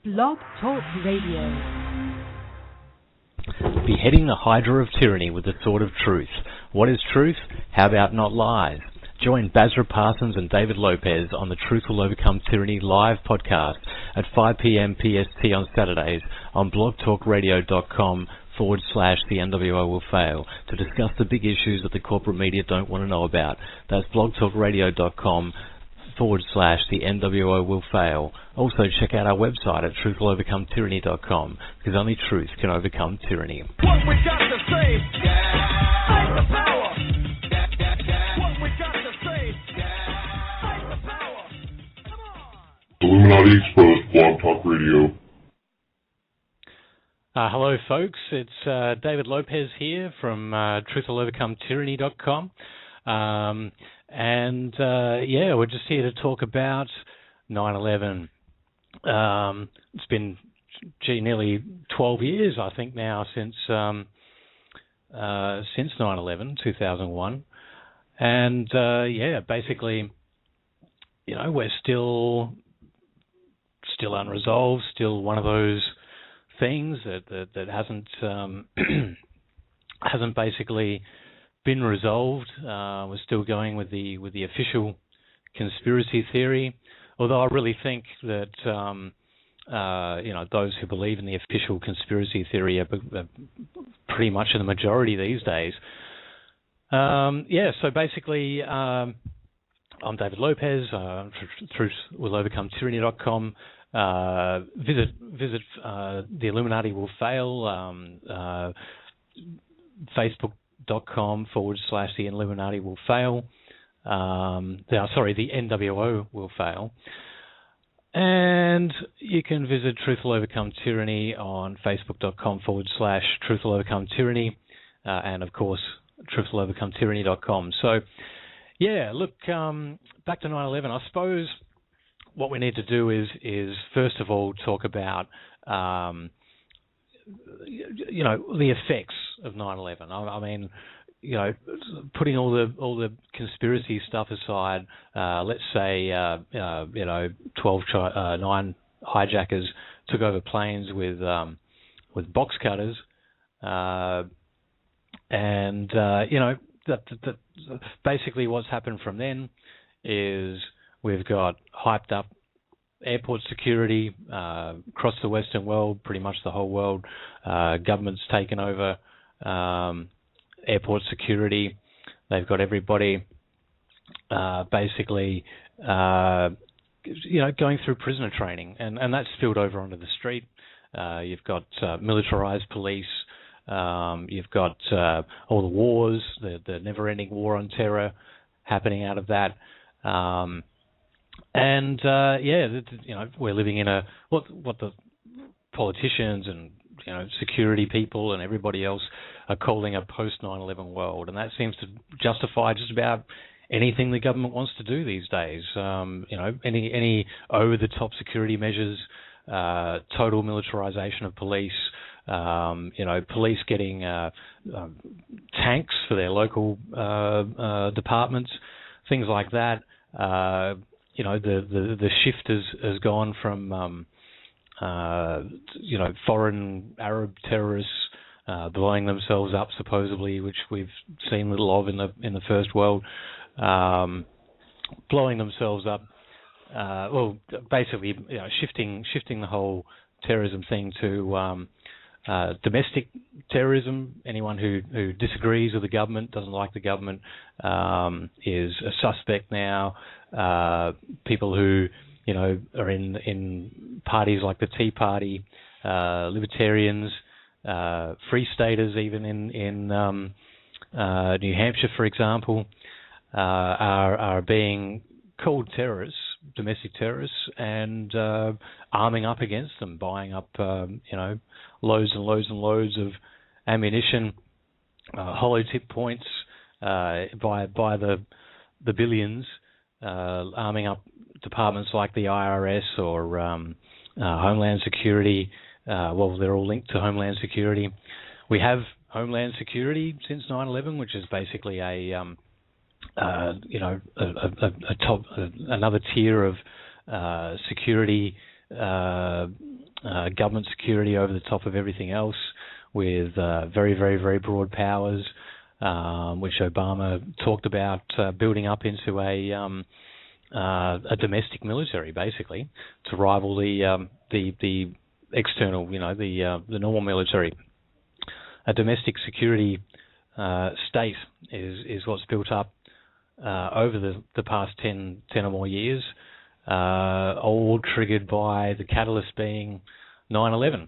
Blog Talk Radio. Beheading the Hydra of tyranny with the sword of truth. What is truth? How about not lies? Join Bazra, Parsons and David Lopez on the Truth Will Overcome Tyranny live podcast at 5 p.m. PST on Saturdays on blogtalkradio.com/the NWO will fail to discuss the big issues that the corporate media don't want to know about. That's blogtalkradio.com/the NWO will fail. Also check out our website at truthwillovercometyranny.com because only truth can overcome tyranny. What we got to say, fight the power. What we got to say, fight the power. Come on. Illuminati Exposed Blog Talk Radio. Hello folks, it's David Lopez here from truthwillovercometyranny.com. We're just here to talk about 9/11. It's been nearly 12 years, I think, now since 9/11, 2001, and basically, we're still unresolved. Still one of those things that hasn't basically been resolved. We're still going with the official conspiracy theory, although I really think that those who believe in the official conspiracy theory are pretty much in the majority these days. So basically, I'm David Lopez. TruthWillOvercomeTyranny.com. Visit the Illuminati Will Fail. Facebook.com/the Illuminati will fail. The NWO will fail. And you can visit Truth Will Overcome Tyranny on Facebook.com/Truth Will Overcome Tyranny, and of course TruthWillOvercomeTyranny.com. So, back to 9/11. I suppose what we need to do is first of all talk about the effects of 9/11. I mean, putting all the conspiracy stuff aside, let's say 9 hijackers took over planes with box cutters, basically what's happened from then is we've got hyped up airport security across the Western world, pretty much the whole world. Government's taken over airport security. They've got everybody basically going through prisoner training, and that's spilled over onto the street. You've got militarized police. You've got all the wars, the never-ending war on terror happening out of that. We're living in what the politicians and security people and everybody else are calling a post 9/11 world, and that seems to justify just about anything the government wants to do these days. Any over-the-top security measures, total militarization of police. Police getting tanks for their local departments, things like that. The shift has gone from foreign Arab terrorists blowing themselves up supposedly, which we've seen little of in the First World, blowing themselves up. Basically, shifting the whole terrorism thing to domestic terrorism. Anyone who disagrees with the government, doesn't like the government, is a suspect now. People who are in parties like the Tea Party, libertarians, free staters, even in New Hampshire, for example, are being called terrorists, domestic terrorists, and arming up against them, buying up loads and loads and loads of ammunition, hollow tip points by the billions, arming up departments like the IRS or Homeland Security. They're all linked to Homeland Security. We have Homeland Security since 9/11, which is basically another tier of security government security over the top of everything else, with very, very, very broad powers, which Obama talked about building up into a domestic military, basically, to rival the external, the normal military. A domestic security state is what's built up over the past 10 or more years, all triggered by the catalyst being 9/11.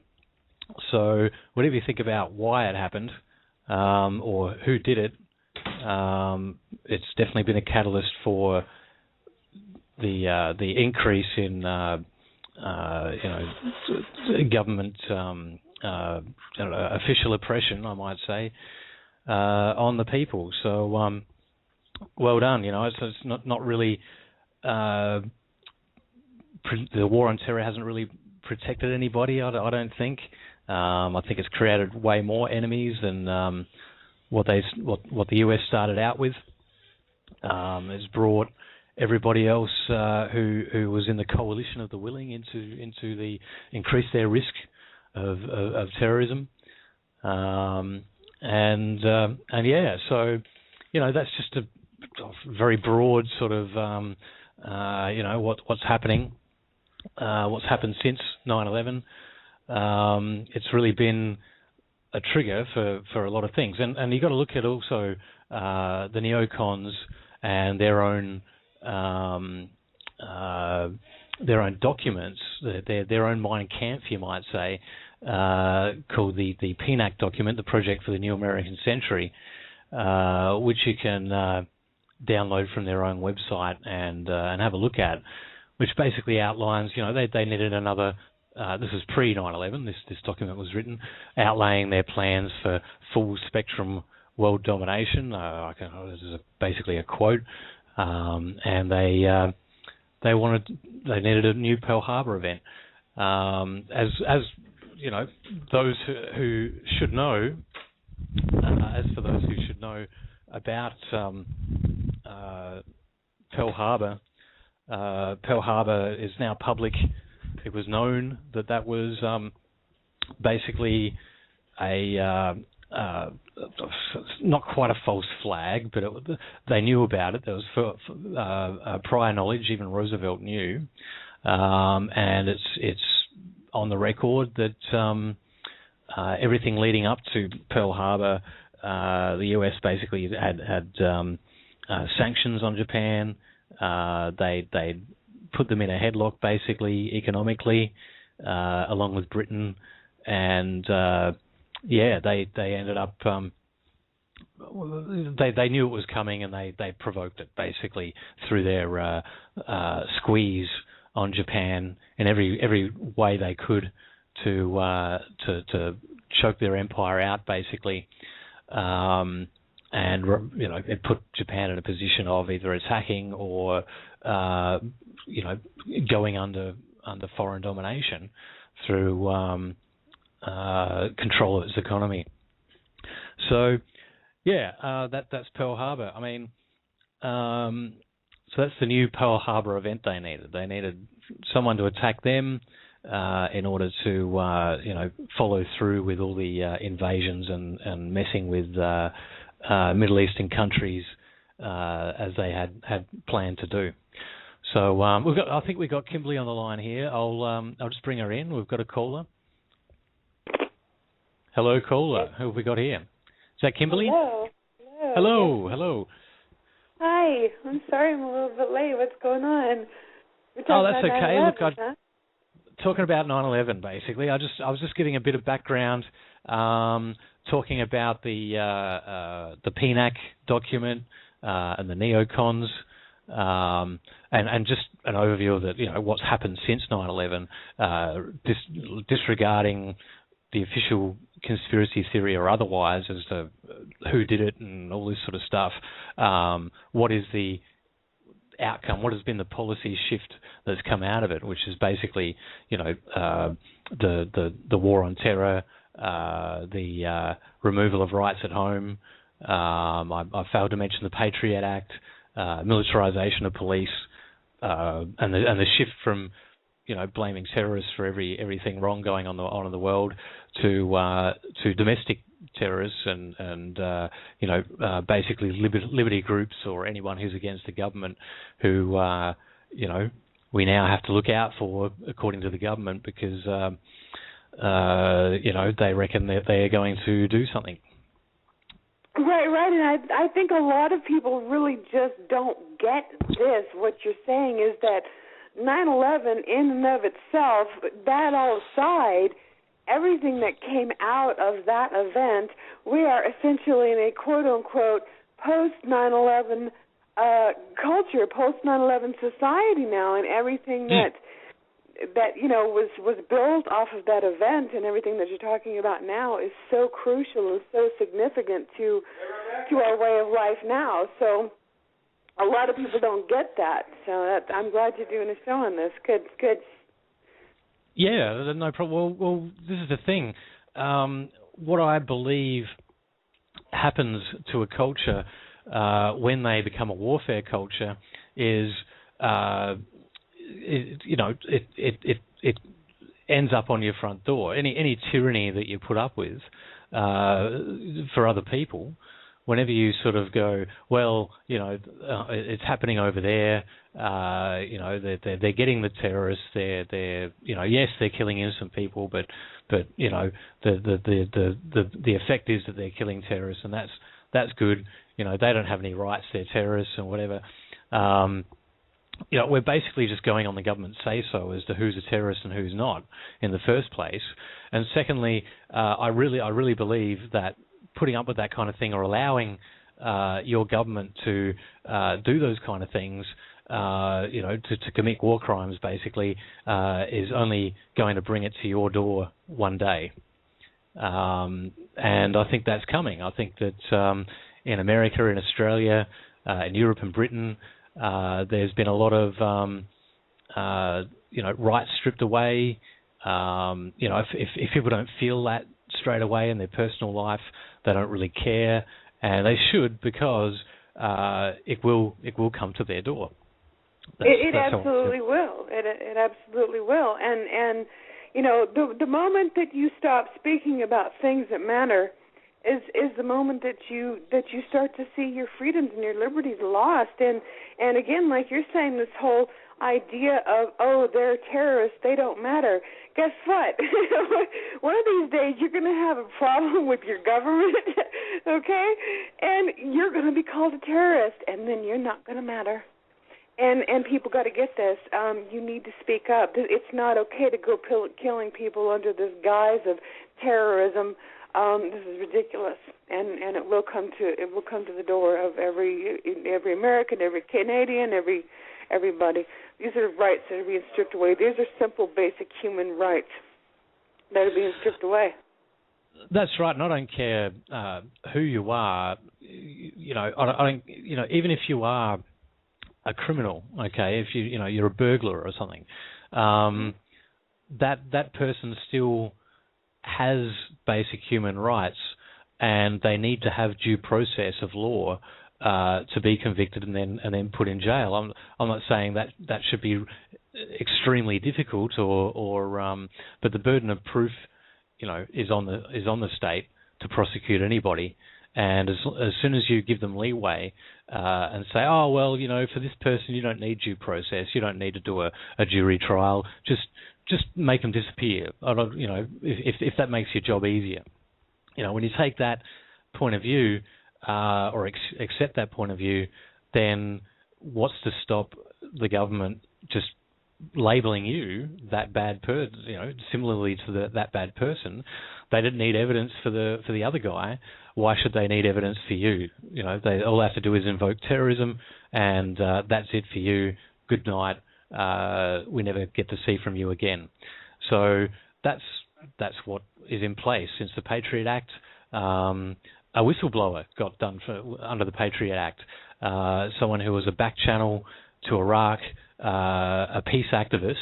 So whatever you think about why it happened or who did it, it's definitely been a catalyst for the increase in government official oppression, I might say, on the people. So well done. It's not really the war on terror hasn't really protected anybody. I don't think. I think it's created way more enemies than what the US started out with. It's brought everybody else who was in the coalition of the willing into the increase their risk of terrorism, and yeah, so that's just a very broad sort of what's happening, what's happened since 9/11. It's really been a trigger for a lot of things, and you've got to look at also the neocons and their own documents, their own Mein Kampf, you might say, called the PNAC document, the Project for the New American Century, which you can download from their own website and have a look at, which basically outlines, they needed another. This is pre 9/11. This document was written, outlaying their plans for full spectrum world domination. This is basically a quote, and they needed a new Pearl Harbor event. As those who should know, about Pearl Harbor, Pearl Harbor is now public. It was known that was basically a not quite a false flag, but they knew about it. There was prior knowledge. Even Roosevelt knew, and it's on the record that everything leading up to Pearl Harbor, the US basically had sanctions on Japan. They put them in a headlock, basically economically, along with Britain, and they ended up. They knew it was coming, and they provoked it basically through their squeeze on Japan in every way they could to choke their empire out, basically, and it put Japan in a position of either attacking or going under foreign domination through control of its economy. So, that's Pearl Harbor. I mean, so that's the new Pearl Harbor event they needed. They needed someone to attack them in order to, follow through with all the invasions and messing with Middle Eastern countries as they had planned to do. So I think we've got Kimberly on the line here. I'll just bring her in. We've got a caller. Hello, caller. Who have we got here? Is that Kimberly? Hello. Hi. I'm sorry I'm a little bit late. What's going on? Oh, that's okay. Look, talking about 9/11, basically. I was just giving a bit of background, talking about the PNAC document and the neocons, and just an overview of what's happened since 9/11, disregarding the official conspiracy theory or otherwise as to who did it and all this sort of stuff. What is the outcome? What has been the policy shift that's come out of it? Which is basically, the war on terror, the removal of rights at home. I failed to mention the Patriot Act, militarization of police, and the shift from blaming terrorists for everything wrong going on in the world, to domestic terrorists and basically liberty groups or anyone who's against the government, who we now have to look out for, according to the government, because they reckon that they are going to do something. Right, and I think a lot of people really just don't get this. What you're saying is that 9/11 in and of itself, that all aside, everything that came out of that event, we are essentially in a quote-unquote post-9/11 culture, post-9/11 society now, and everything that was built off of that event, and everything that you're talking about now is so crucial and so significant to our way of life now. So a lot of people don't get that. So I'm glad you're doing a show on this. Good. Yeah, no problem. Well, this is the thing. What I believe happens to a culture when they become a warfare culture is, it ends up on your front door. Any tyranny that you put up with for other people, whenever you sort of go, well, it's happening over there. They're getting the terrorists. They're yes, they're killing innocent people, but the effect is that they're killing terrorists, and that's good. They don't have any rights. They're terrorists and whatever. We're basically just going on the government's say-so as to who's a terrorist and who's not in the first place. And secondly, I really believe that putting up with that kind of thing, or allowing your government to do those kind of things, to commit war crimes, basically, is only going to bring it to your door one day. And I think that's coming. I think that in America, in Australia, in Europe and Britain, there's been a lot of, rights stripped away. If people don't feel that straight away in their personal life, they don't really care, and they should, because it will come to their door. It absolutely will. It absolutely will. And the moment that you stop speaking about things that matter is the moment that you start to see your freedoms and your liberties lost. And again, like you're saying, this whole idea of, they're terrorists, they don't matter. Guess what? One of these days you're going to have a problem with your government, okay? And you're going to be called a terrorist, and then you're not going to matter. And people got to get this. You need to speak up. It's not okay to go killing people under this guise of terrorism. This is ridiculous, and it will come to the door of every American, every Canadian, everybody. These are rights that are being stripped away. These are simple, basic human rights that are being stripped away. That's right, and I don't care who you are. I don't. Even if you are a criminal, okay, if you're a burglar or something, that person still has basic human rights, and they need to have due process of law to be convicted and then put in jail. I'm not saying that should be extremely difficult, but the burden of proof, is on the state to prosecute anybody. And as soon as you give them leeway and say, for this person you don't need due process, you don't need to do a jury trial, just make them disappear. If that makes your job easier. When you take that point of view or accept that point of view, then what's to stop the government just labeling you that bad person? Similarly to that bad person, they didn't need evidence for the other guy. Why should they need evidence for you? All they have to do is invoke terrorism, and that's it for you. Good night. We never get to see from you again. So that's what is in place since the Patriot Act. A whistleblower got done under the Patriot Act. Someone who was a back channel to Iraq, a peace activist,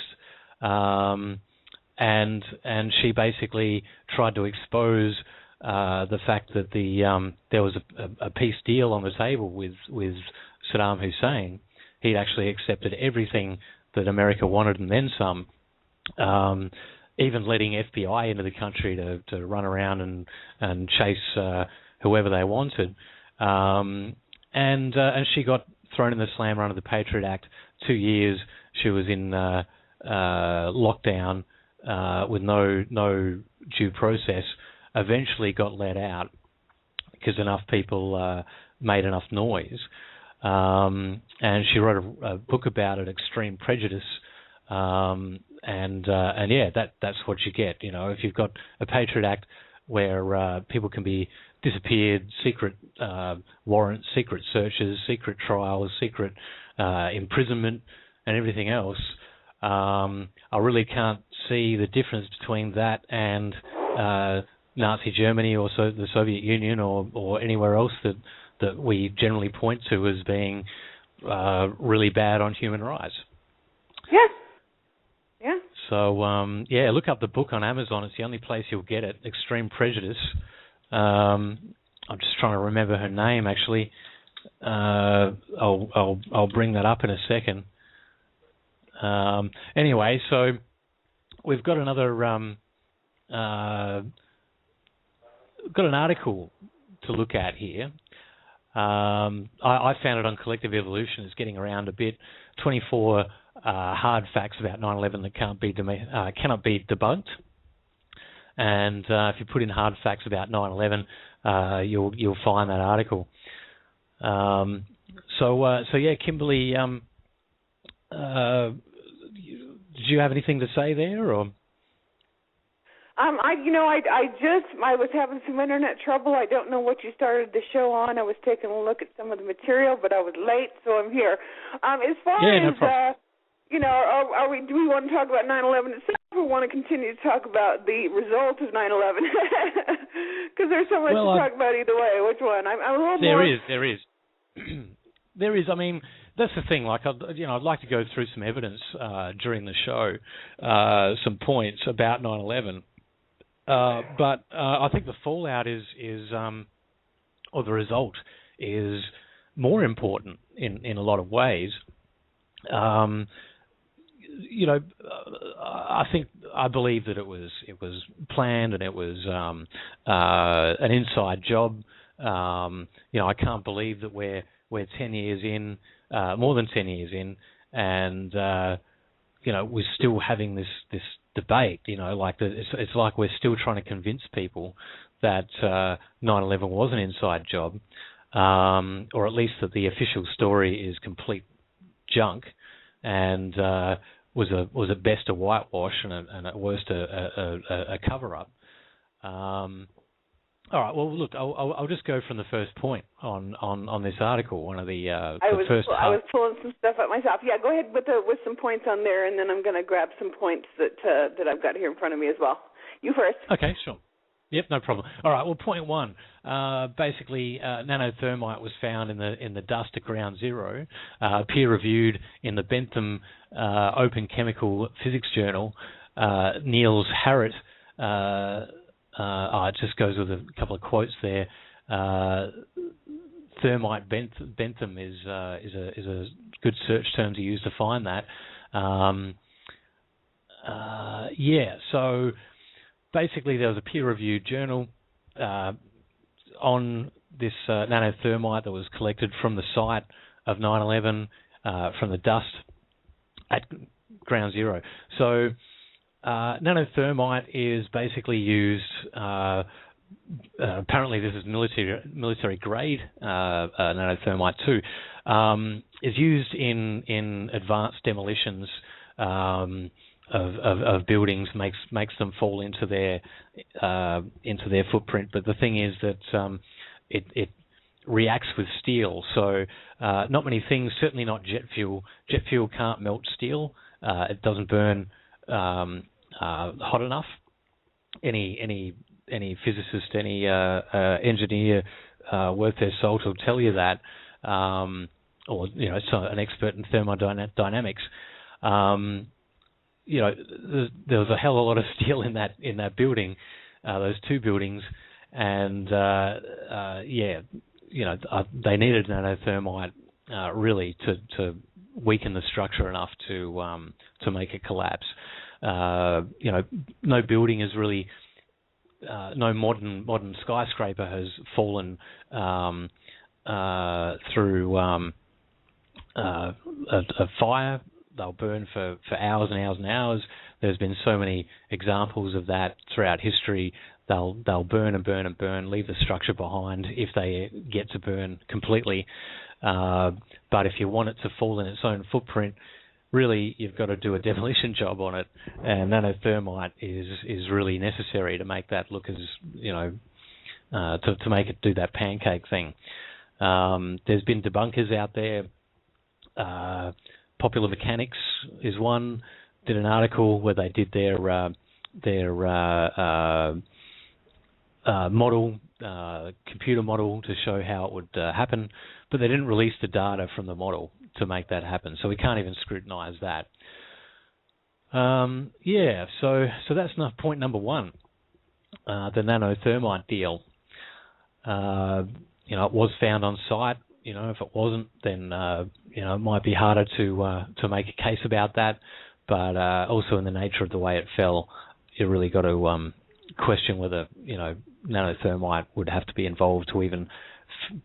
and she basically tried to expose the fact that there was a peace deal on the table with Saddam Hussein. He'd actually accepted everything that America wanted and then some even letting FBI into the country to run around and chase whoever they wanted. And she got thrown in the slammer under the Patriot Act. 2 years she was in lockdown with no due process. Eventually got let out because enough people made enough noise. And she wrote a book about it, Extreme Prejudice. And yeah, that's what you get. If you've got a Patriot Act where people can be disappeared, secret warrants, secret searches, secret trials, secret imprisonment, and everything else, I really can't see the difference between that and Nazi Germany or the Soviet Union or anywhere else that we generally point to as being really bad on human rights. Yeah. Yeah. So, look up the book on Amazon. It's the only place you'll get it, Extreme Prejudice. I'm just trying to remember her name, actually. I'll bring that up in a second. Anyway, so we've got another got an article to look at here. I found it on Collective Evolution. It's getting around a bit. 24 hard facts about 9/11 that cannot be debunked. And if you put in hard facts about 9/11, you'll find that article. So yeah, Kimberly, did you have anything to say there, or? I was having some internet trouble. I don't know what you started the show on. I was taking a look at some of the material, but I was late, so I'm here. As far no as, problem. do we want to talk about 9/11 itself, or want to continue to talk about the result of 9/11? Because there's so much to talk about either way. Which one? I'm a little more... There is. There is. I mean, that's the thing. Like, I'd like to go through some evidence during the show, some points about 9/11. But I think the fallout or the result is more important in a lot of ways. I believe that it was planned and it was an inside job. I can't believe that we're 10 years in, more than 10 years in, and we're still having this debate. It's like we're still trying to convince people that 9/11 was an inside job, or at least that the official story is complete junk, and was at best a whitewash and at worst a cover up. All right. Well, look, I'll just go from the first point on this article. One of the first. I was pulling some stuff up myself. Yeah, go ahead with some points on there, and then I'm going to grab some points that I've got here in front of me as well. You first. Okay, sure. Yep, no problem. All right. Well, point one. Basically, nanothermite was found in the dust at Ground Zero, peer reviewed in the Bentham Open Chemical Physics Journal. Niels Harrit. It just goes with a couple of quotes there. Thermite Bentham is a good search term to use to find that. So basically there was a peer-reviewed journal on this nanothermite that was collected from the site of 9/11, from the dust at Ground Zero. So nanothermite is basically used, apparently this is military grade nanothermite too, is used in advanced demolitions of buildings, makes them fall into their footprint. But the thing is that it reacts with steel, so not many things, certainly not jet fuel. Jet fuel can't melt steel. It doesn't burn hot enough. Any physicist, any engineer worth their salt will tell you that, or so an expert in thermodynamics. There was a hell of a lot of steel in that building, those two buildings, and they needed nanothermite really to weaken the structure enough to make it collapse. no building is really, no modern skyscraper has fallen through a fire. They'll burn for hours and hours and hours. There's been so many examples of that throughout history. They'll burn and burn and burn, leave the structure behind if they get to burn completely. But if you want it to fall in its own footprint, really you've got to do a demolition job on it, and nanothermite is really necessary to make that look as, to make it do that pancake thing. There's been debunkers out there. Popular Mechanics is one. Did an article where they did their model, computer model, to show how it would happen, but they didn't release the data from the model to make that happen, so we can't even scrutinize that. So that's point number one, the nanothermite deal. It was found on site. If it wasn't, then it might be harder to make a case about that. But also in the nature of the way it fell, you really got to question whether nanothermite would have to be involved to even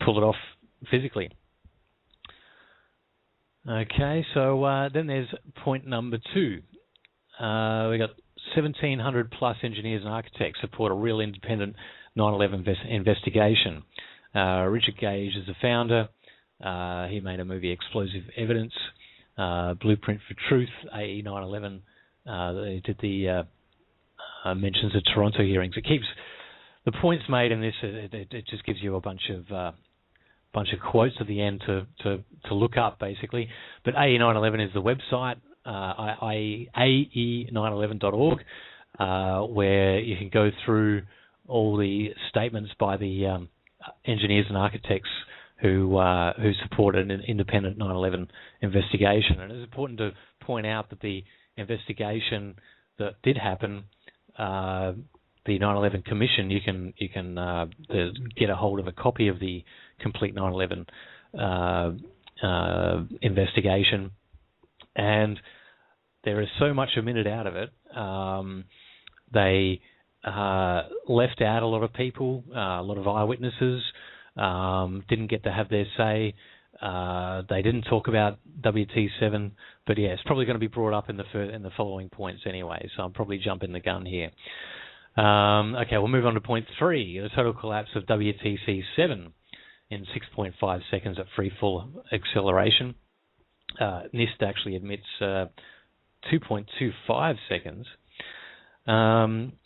pull it off physically. Okay, so then there's point number two. We got 1,700 plus engineers and architects support a real independent 9/11 investigation. Richard Gage is the founder. He made a movie, Explosive Evidence, Blueprint for Truth, AE 9/11. They did the mentions the Toronto hearings. It keeps the points made in this. It just gives you a bunch of quotes at the end to look up, basically. But AE 9/11 is the website, ae911.org, where you can go through all the statements by the engineers and architects who supported an independent 9/11 investigation. And it's important to point out that the investigation that did happen, the 9/11 Commission, you can get a hold of a copy of the complete 9/11 investigation, and there is so much omitted out of it. They left out a lot of people, a lot of eyewitnesses, didn't get to have their say. They didn't talk about WT7, but yeah, it's probably going to be brought up in the following points anyway, so I'm probably jumping the gun here. Okay, we'll move on to point three, the total collapse of WTC7 in 6.5 seconds at free fall acceleration. NIST actually admits 2.25 seconds,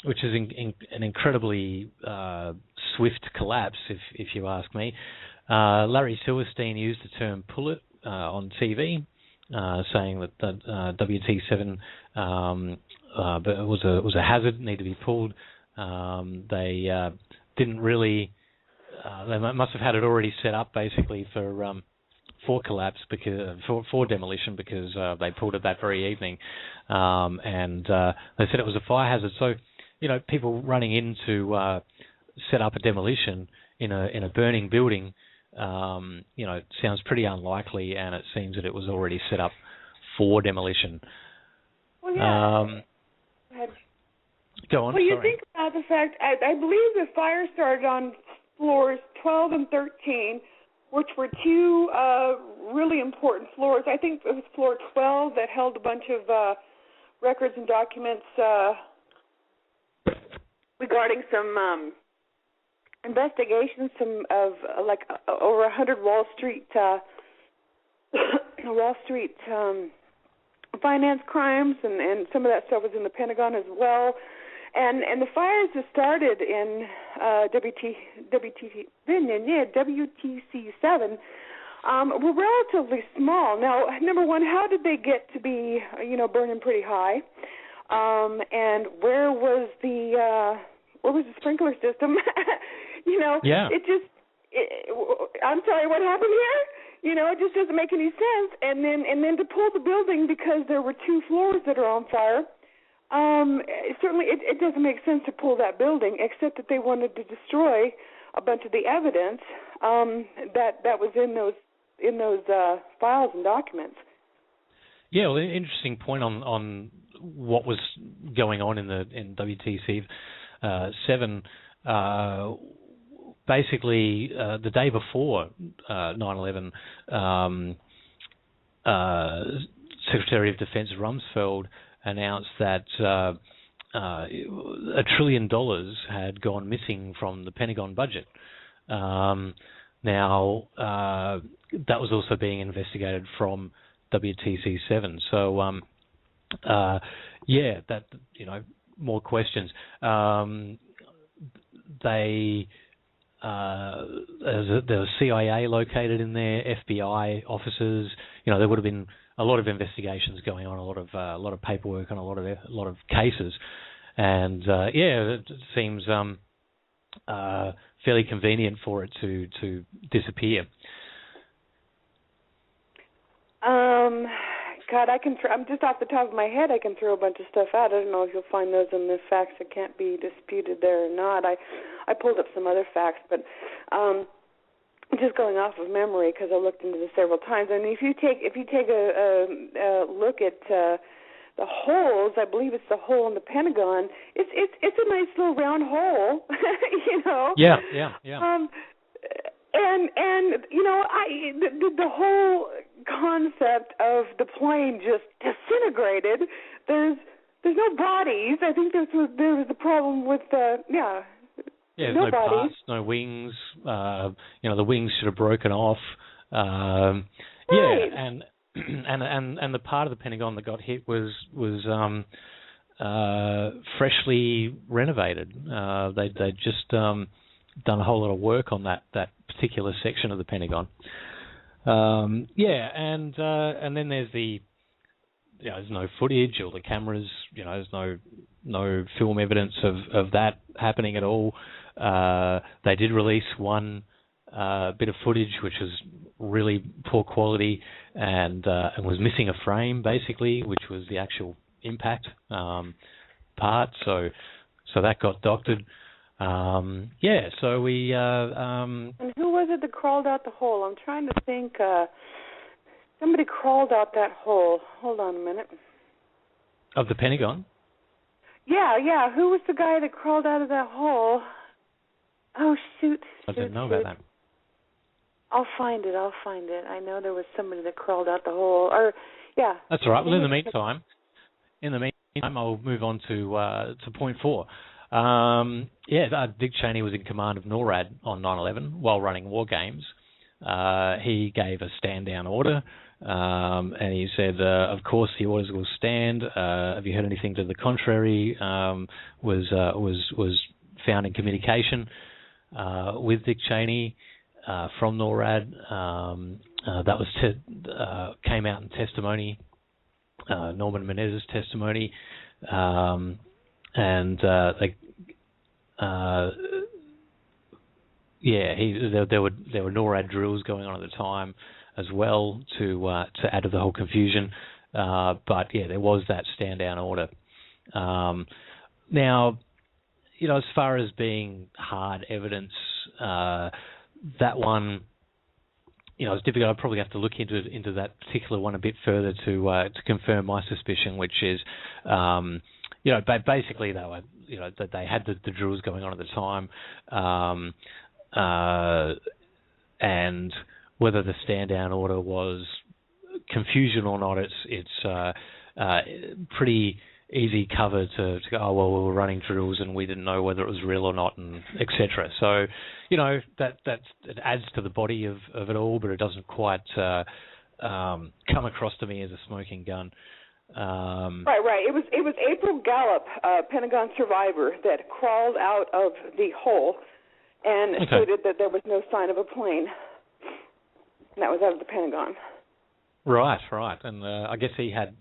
which is an incredibly swift collapse, if you ask me. Larry Silverstein used the term "pull it" on TV, saying that WT7 but it was a hazard, needed to be pulled. They didn't really. They must have had it already set up basically for collapse, because for demolition, because they pulled it that very evening, and they said it was a fire hazard. So, people running in to set up a demolition in a burning building, sounds pretty unlikely, and it seems that it was already set up for demolition. Well, yeah. Go on. Well, you think about the fact, I believe the fire started on floors 12 and 13, which were two really important floors. I think it was floor 12 that held a bunch of records and documents regarding some investigations, like over 100 Wall Street finance crimes, and some of that stuff was in the Pentagon as well. And the fires that started in WTC7 were relatively small. Now, number one, how did they get to be, burning pretty high? And where was the sprinkler system? Yeah. I'm sorry, what happened here? It just doesn't make any sense. And then to pull the building because there were two floors that are on fire. Certainly, it doesn't make sense to pull that building, except that they wanted to destroy a bunch of the evidence that was in those files and documents. Yeah, well, an interesting point on what was going on in WTC 7. Basically, the day before 9/11, Secretary of Defense Rumsfeld announced that $1 trillion had gone missing from the Pentagon budget. Now, that was also being investigated from WTC 7. So, that, more questions. There was CIA located in there, FBI officers. There would have been a lot of investigations going on, a lot of paperwork on a lot of cases, and it seems fairly convenient for it to disappear. God, I'm just off the top of my head. I can throw a bunch of stuff out. I don't know if you'll find those in the facts that can't be disputed there or not. I pulled up some other facts, but just going off of memory because I looked into this several times. I mean, if you take a look at the holes, I believe it's the hole in the Pentagon. It's a nice little round hole, Yeah. The whole concept of the plane just disintegrated. There's no bodies. I think there was the problem with there's no bodies. parts, no wings. The wings should have broken off. Right. Yeah, and the part of the Pentagon that got hit was freshly renovated. They'd just done a whole lot of work on that particular section of the Pentagon. And then there's there's no footage or the cameras. There's no film evidence of that happening at all. They did release one bit of footage which was really poor quality and was missing a frame basically, which was the actual impact part. So that got doctored. So we... and who was it that crawled out the hole? I'm trying to think. Somebody crawled out that hole. Hold on a minute. Of the Pentagon? Yeah. Who was the guy that crawled out of that hole? Oh, shoot. I didn't know about that. I'll find it. I know there was somebody that crawled out the hole. That's all right. Well, in the meantime, I'll move on to point 4. Dick Cheney was in command of NORAD on 9/11 while running war games. He gave a stand-down order, and he said, of course, the orders will stand. Have you heard anything to the contrary? Was found in communication with Dick Cheney from NORAD. That was came out in testimony, Norman Menezes' testimony. There were NORAD drills going on at the time as well to add to the whole confusion. There was that stand down order. Now, as far as being hard evidence, that one, it's difficult. I'd probably have to look into that particular one a bit further to confirm my suspicion, which is, basically they were, that they had the drills going on at the time, and whether the stand down order was confusion or not, it's pretty easy cover to go, oh well, we were running drills and we didn't know whether it was real or not, and etc. So that it adds to the body of it all, but it doesn't quite come across to me as a smoking gun. Right. It was April Gallup, Pentagon survivor, that crawled out of the hole and stated that there was no sign of a plane. And that was out of the Pentagon. Right. And I guess he had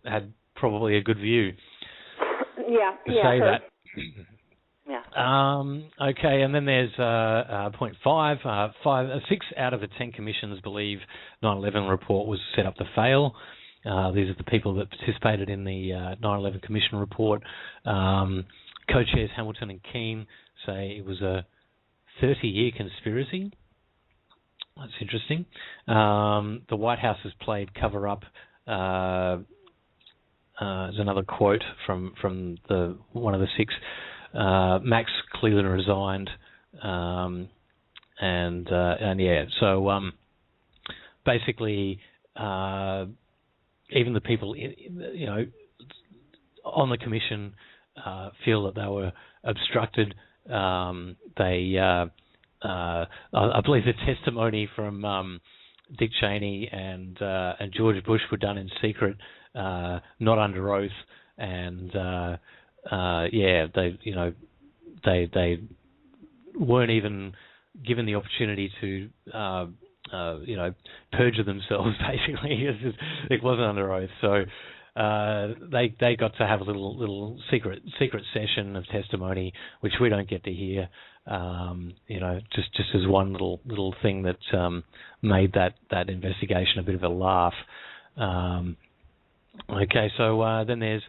probably a good view. To say that. Yeah. Okay, and then there's point 5. 6 out of the 10 commissions believe 9/11 report was set up to fail. These are the people that participated in the 9/11 Commission report. Co-chairs Hamilton and Keane say it was a 30-year conspiracy. That's interesting. The White House has played cover-up there's another quote from the one of the six. Max Cleland resigned, and yeah. So basically, even the people on the commission feel that they were obstructed. I believe the testimony from Dick Cheney and George Bush were done in secret, not under oath, and they weren't even given the opportunity to perjure themselves. Basically, it wasn't under oath, so they got to have a little secret session of testimony, which we don't get to hear. Just as one little thing that made that investigation a bit of a laugh. Okay, so then there's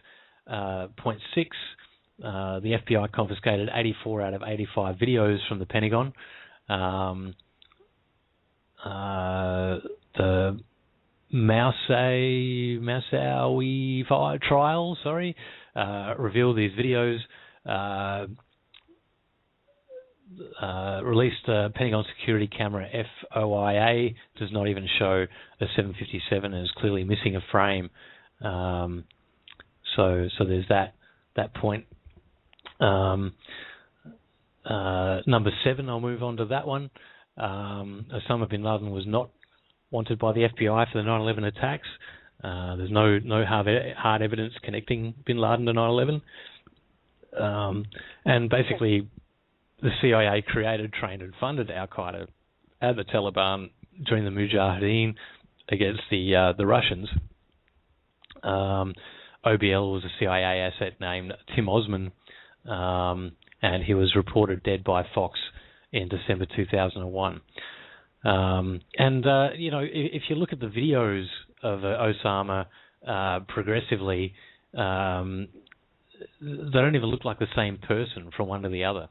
point 6. The FBI confiscated 84 out of 85 videos from the Pentagon. The Mousawi trial, revealed these videos. Released Pentagon security camera FOIA does not even show a 757 and is clearly missing a frame. So there's that point. Number 7, I'll move on to that one. Osama bin Laden was not wanted by the FBI for the 9/11 attacks. There's no hard evidence connecting bin Laden to 9/11. And basically, the CIA created, trained, and funded Al-Qaeda and the Taliban during the Mujahideen against the Russians. OBL was a CIA asset named Tim Osman, and he was reported dead by Fox in December 2001. If you look at the videos of Osama progressively, they don't even look like the same person from one to the other.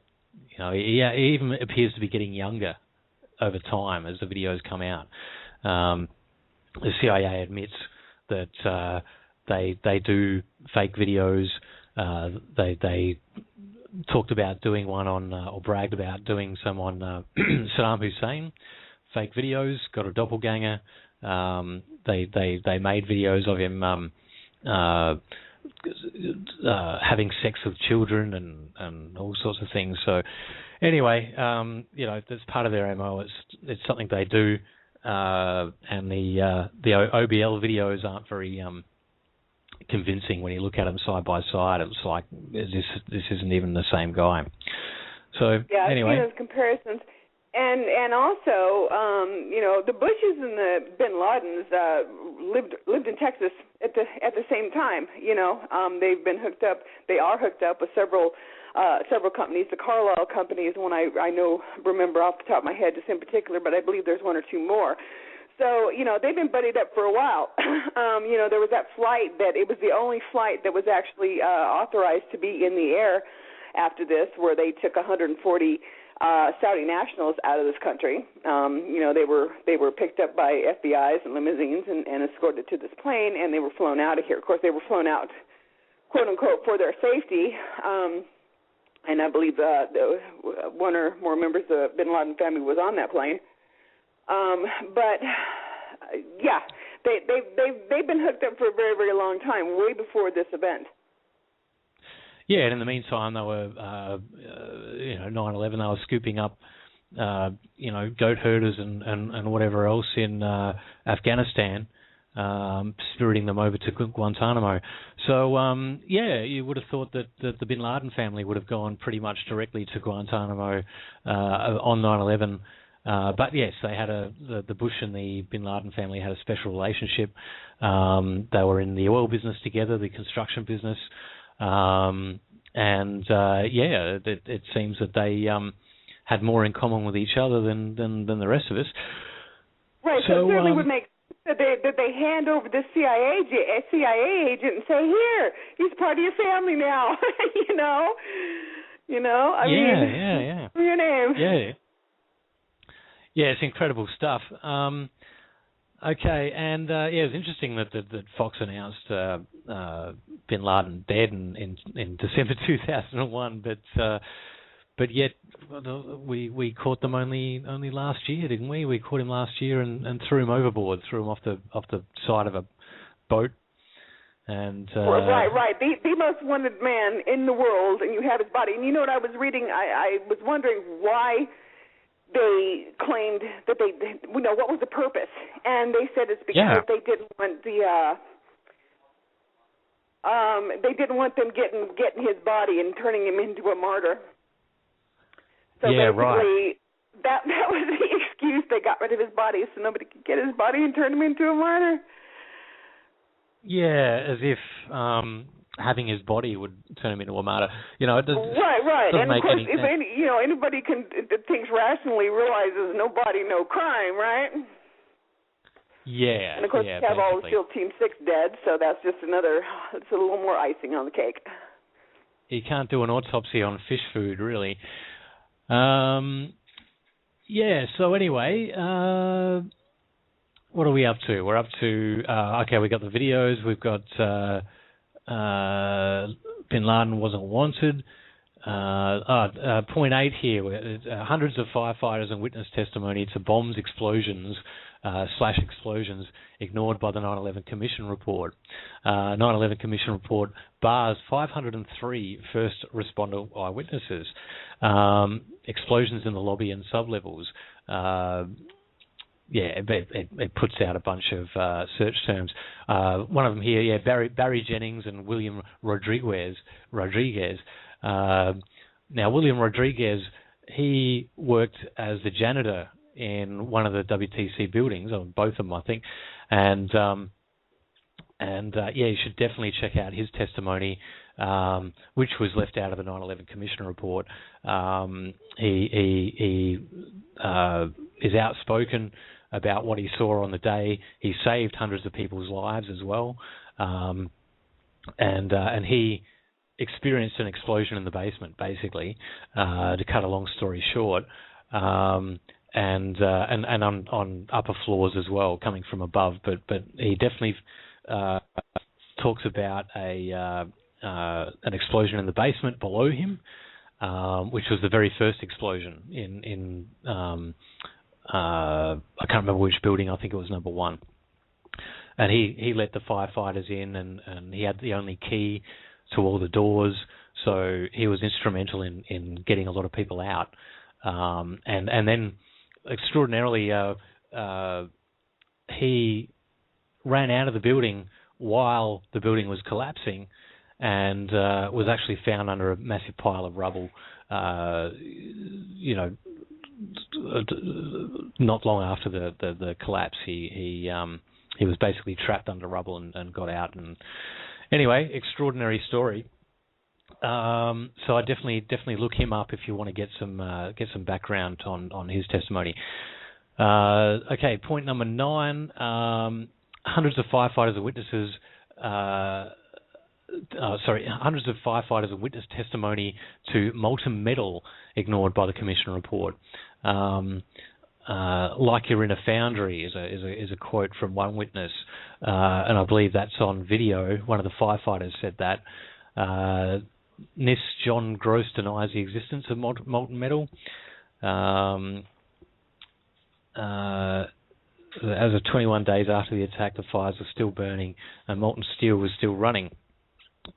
He even appears to be getting younger over time as the videos come out. The CIA admits that they do fake videos. They talked about doing one on, or bragged about doing some on Saddam Hussein. Fake videos, got a doppelganger. They made videos of him having sex with children and all sorts of things. So anyway, that's part of their MO. It's something they do, and the OBL videos aren't very convincing when you look at them side by side. It's like this isn't even the same guy. So anyway, I've seen those comparisons. And also, the Bushes and the Bin Ladens lived in Texas at the same time. They've been hooked up. They are hooked up with several companies. The Carlyle company is one I remember off the top of my head, just in particular, but I believe there's one or two more. So, they've been buddied up for a while. There was that flight it was the only flight that was actually authorized to be in the air after this, where they took 140 Saudi nationals out of this country. They were picked up by FBIs and limousines and escorted to this plane, and they were flown out of here. Of course, they were flown out, quote unquote, for their safety. And I believe one or more members of the Bin Laden family was on that plane. They've been hooked up for a very, very long time, way before this event. Yeah, and in the meantime, they were, 9/11. They were scooping up, goat herders and whatever else in Afghanistan, spiriting them over to Guantanamo. So, you would have thought that the Bin Laden family would have gone pretty much directly to Guantanamo on 9/11. But yes, they had the Bush and the Bin Laden family had a special relationship. They were in the oil business together, the construction business. It seems that they had more in common with each other than the rest of us. Right. So it certainly would make sense that they hand over the CIA agent and say, "Here, he's part of your family now." I mean, your name. Yeah, it's incredible stuff. Okay, and yeah, it was interesting that Fox announced Bin Laden dead in December 2001, but yet we caught them only last year, didn't we? We caught him last year and threw him overboard, threw him off the side of a boat. And right, the most wanted man in the world, and you have his body. And you know what I was reading? I was wondering why they claimed that what was the purpose? And they said it's because they didn't want they didn't want them getting his body and turning him into a martyr. So basically, that was the excuse. They got rid of his body so nobody could get his body and turn him into a martyr. Yeah, as if having his body would turn him into a martyr. You know, it doesn't, right. Doesn't and make of course, any sense. Anybody that thinks rationally realizes no body, no crime, right? Yeah. And of course, you have all SEAL Team 6 dead, so that's just it's a little more icing on the cake. You can't do an autopsy on fish food, really. Yeah. So anyway, what are we up to? We're up to okay. We got the videos. We've got Bin Laden wasn't wanted. Point 8 here. Hundreds of firefighters and witness testimony to bombs, explosions ignored by the 9/11 Commission report. 9/11 Commission report bars 503 first responder eyewitnesses. Explosions in the lobby and sublevels. It puts out a bunch of search terms. One of them here, Barry Jennings and William Rodriguez. Now, William Rodriguez, he worked as the janitor in one of the WTC buildings, or both of them, I think, and you should definitely check out his testimony, which was left out of the 9/11 Commission report. He is outspoken about what he saw on the day. He saved hundreds of people's lives as well, and he experienced an explosion in the basement, basically, to cut a long story short, and on upper floors as well, coming from above. But he definitely talks about an explosion in the basement below him, which was the very first explosion in I can't remember which building. I think it was number 1. And he let the firefighters in, and he had the only key to all the doors, so he was instrumental in getting a lot of people out. And then, extraordinarily, he ran out of the building while the building was collapsing, and was actually found under a massive pile of rubble. Not long after the collapse, he was basically trapped under rubble and got out. And anyway, extraordinary story. So I definitely look him up if you want to get some background on his testimony. Okay, point number 9. Hundreds of firefighters and witnesses. Hundreds of firefighters and witness testimony to molten metal ignored by the Commission report. Like you're in a foundry is a quote from one witness, and I believe that's on video. One of the firefighters said that. NIST John Gross denies the existence of molten metal. As of 21 days after the attack, the fires were still burning and molten steel was still running.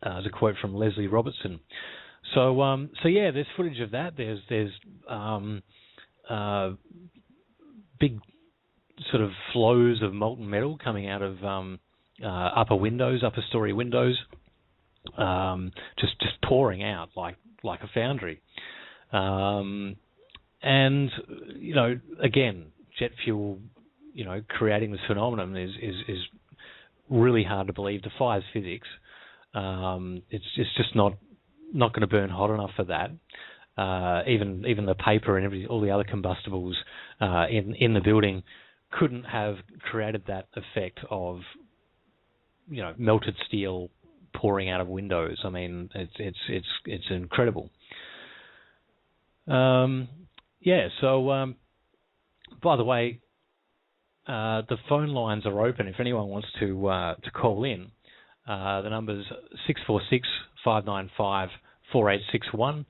As a quote from Leslie Robertson. So yeah, there's footage of that. There's big sort of flows of molten metal coming out of upper story windows, just pouring out like a foundry. And again, jet fuel, creating this phenomenon is really hard to believe. Defies physics. It's just not going to burn hot enough for that. Even the paper and all the other combustibles in the building couldn't have created that effect of melted steel pouring out of windows. I mean, it's incredible. So by the way, the phone lines are open if anyone wants to call in. The number's 646-595-4861.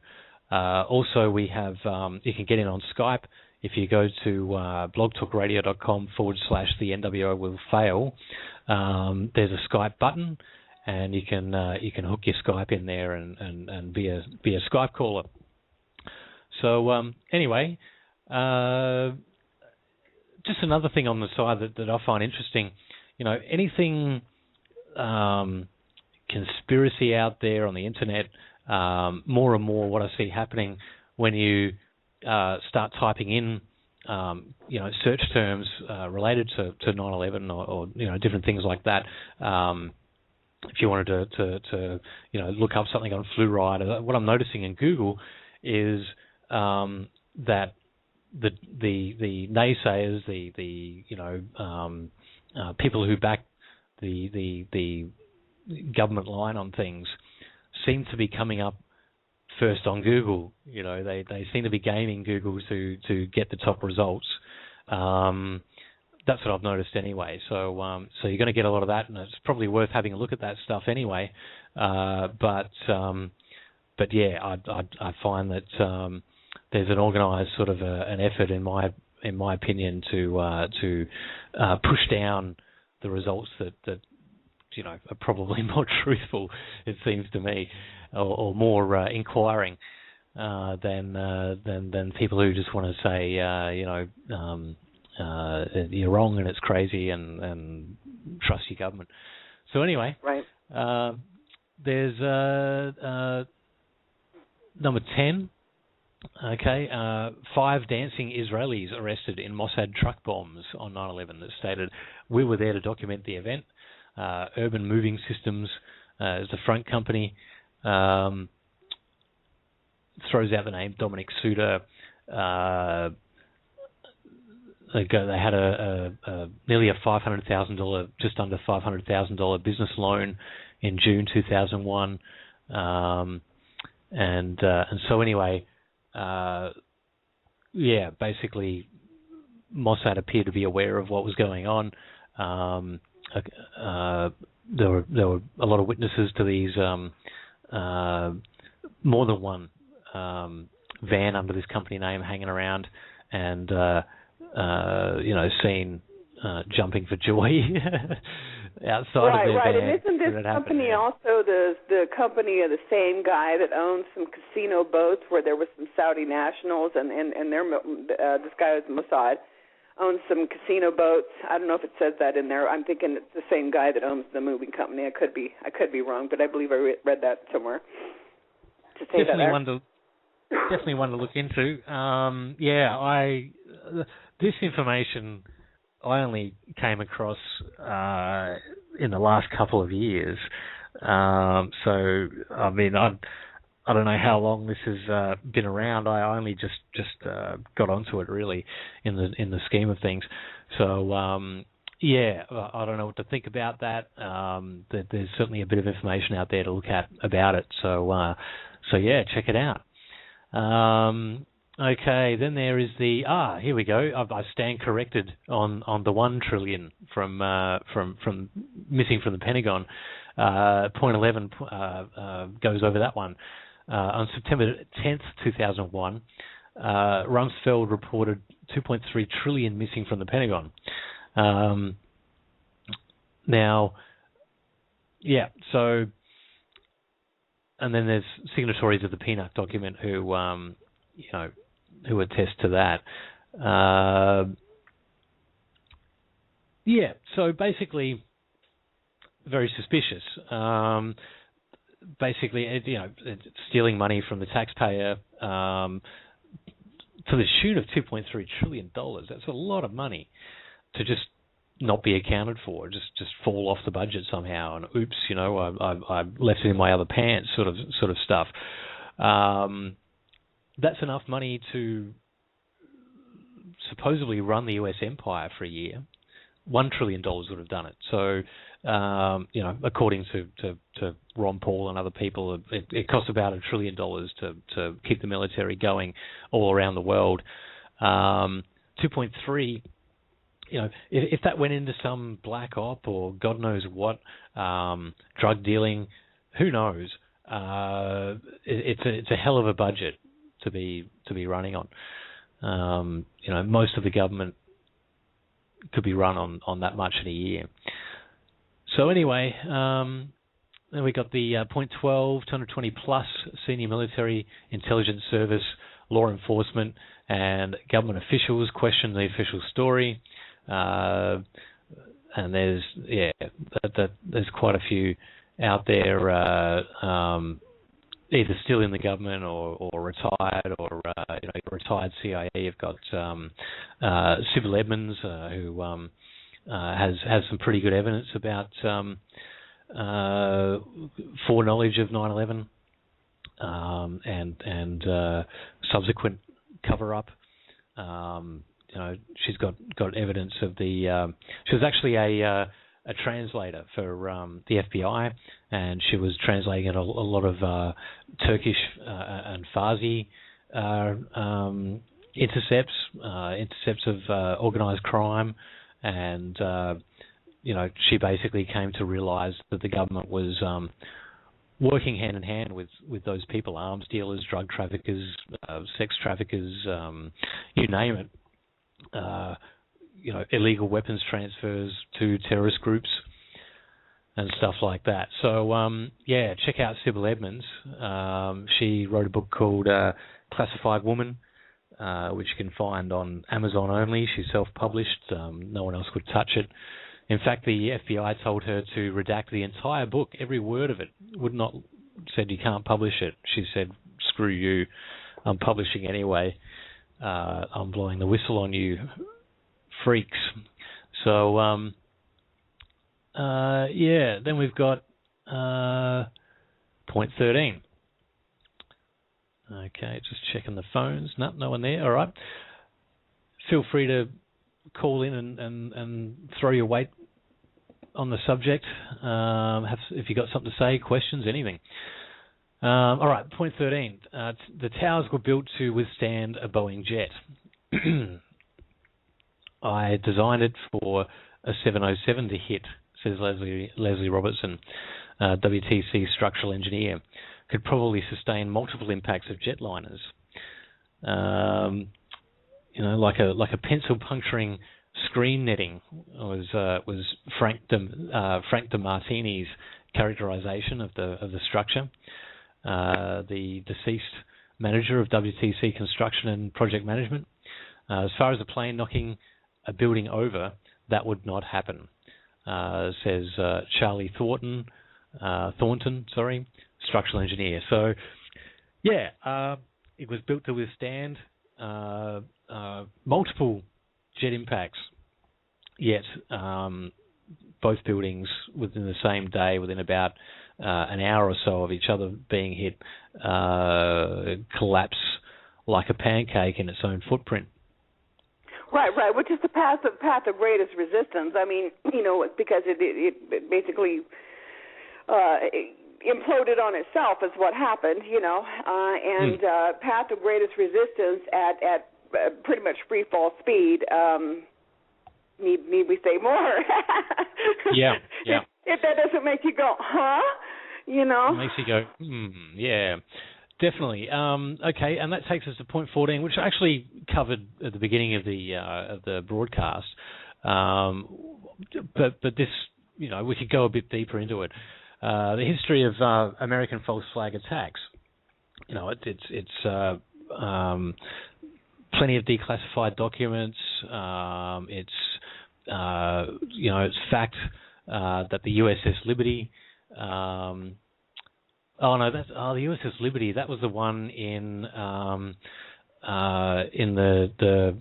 Also, we have you can get in on Skype if you go to blogtalkradio.com/the NWO will fail. There's a Skype button, and you can hook your Skype in there and be a Skype caller. So anyway, just another thing on the side that I find interesting, anything conspiracy out there on the internet, more and more what I see happening when you start typing in, search terms related to 9/11 or different things like that. If you wanted to look up something on fluoride, what I'm noticing in Google is that the naysayers, the people who back the government line on things seem to be coming up first on Google. They seem to be gaming Google to get the top results. That's what I've noticed anyway. So you're going to get a lot of that, and it's probably worth having a look at that stuff anyway. But yeah, I find that there's an organised sort of an effort, in my opinion, to push down the results that are probably more truthful, it seems to me, or more inquiring than people who just want to say you're wrong and it's crazy and trust your government. So anyway, right. There's number 10. Okay, 5 dancing Israelis arrested in Mossad truck bombs on 9/11 that stated, "We were there to document the event." Urban Moving Systems is the front company. Throws out the name Dominic Suter. They had a nearly a $500,000, just under $500,000 business loan in June 2001, and so anyway. Basically, Mossad appeared to be aware of what was going on. There were a lot of witnesses to these, more than one van under this company name hanging around, and seen jumping for joy outside of their van. Right. And isn't this company also the company of the same guy that owns some casino boats where there were some Saudi nationals and this guy was Mossad, owns some casino boats. I don't know if it says that in there. I'm thinking it's the same guy that owns the moving company. I could be wrong, but I believe I read that somewhere. Definitely one to look into. This information I only came across in the last couple of years. So I mean, I don't know how long this has been around. I only just got onto it really in the scheme of things. So I don't know what to think about that. There's certainly a bit of information out there to look at about it. So check it out. Okay, then there is here we go. I stand corrected on the 1 trillion from missing from the Pentagon. Point 11 goes over that one. On September 10th, 2001, Rumsfeld reported 2.3 trillion missing from the Pentagon. And then there's signatories of the PNAC document who attest to that. So basically, very suspicious. It's stealing money from the taxpayer to the tune of $2.3 trillion. That's a lot of money to just not be accounted for, just fall off the budget somehow, and oops, I left it in my other pants, sort of stuff. That's enough money to supposedly run the US empire for a year. $1 trillion would have done it. So, according to Ron Paul and other people, it costs about $1 trillion to keep the military going all around the world. 2.3 if that went into some black op or God knows what, drug dealing, who knows? It's a hell of a budget to be running on. Most of the government could be run on that much in a year. So anyway, then we got the point 12, 220 plus senior military, intelligence service, law enforcement, and government officials question the official story. And there's quite a few out there, either still in the government or retired, or retired CIA. You've got Sybil Edmonds, who has some pretty good evidence about foreknowledge of 9/11 and subsequent cover-up. She's got evidence of the. She was actually a translator for the FBI, and she was translating a lot of Turkish and Farsi intercepts of organized crime, and she basically came to realize that the government was working hand in hand with those people, arms dealers, drug traffickers, sex traffickers, you name it. Illegal weapons transfers to terrorist groups and stuff like that. So, check out Sybil Edmonds. She wrote a book called Classified Woman, which you can find on Amazon only. She's self-published. No one else could touch it. In fact, the FBI told her to redact the entire book, every word of it. Said you can't publish it. She said, screw you, I'm publishing anyway. I'm blowing the whistle on you freaks. So, then we've got point 13. Okay, just checking the phones. No one there. All right. Feel free to call in and throw your weight on the subject. If you've got something to say, questions, anything. All right, point 13. The towers were built to withstand a Boeing jet. I designed it for a 707 to hit, says Leslie Robertson, WTC structural engineer. Could probably sustain multiple impacts of jetliners. Like a pencil puncturing screen netting was Frank de Martini's characterization of the structure. The deceased manager of WTC Construction and Project Management. As far as a plane knocking a building over, that would not happen, says Charlie Thornton, structural engineer. So, it was built to withstand multiple jet impacts, yet both buildings within the same day, within about an hour or so of each other being hit, collapse like a pancake in its own footprint. Right, which is the path of greatest resistance. I mean, because it basically imploded on itself is what happened, and path of greatest resistance at pretty much free fall speed. Need we say more? Yeah. If that doesn't make you go, huh? It makes you go, yeah. Definitely. Okay, and that takes us to point 14, which I actually covered at the beginning of the broadcast. But this, we could go a bit deeper into it. The history of American false flag attacks. It's plenty of declassified documents. It's fact that the USS Liberty. The USS Liberty. That was the one in the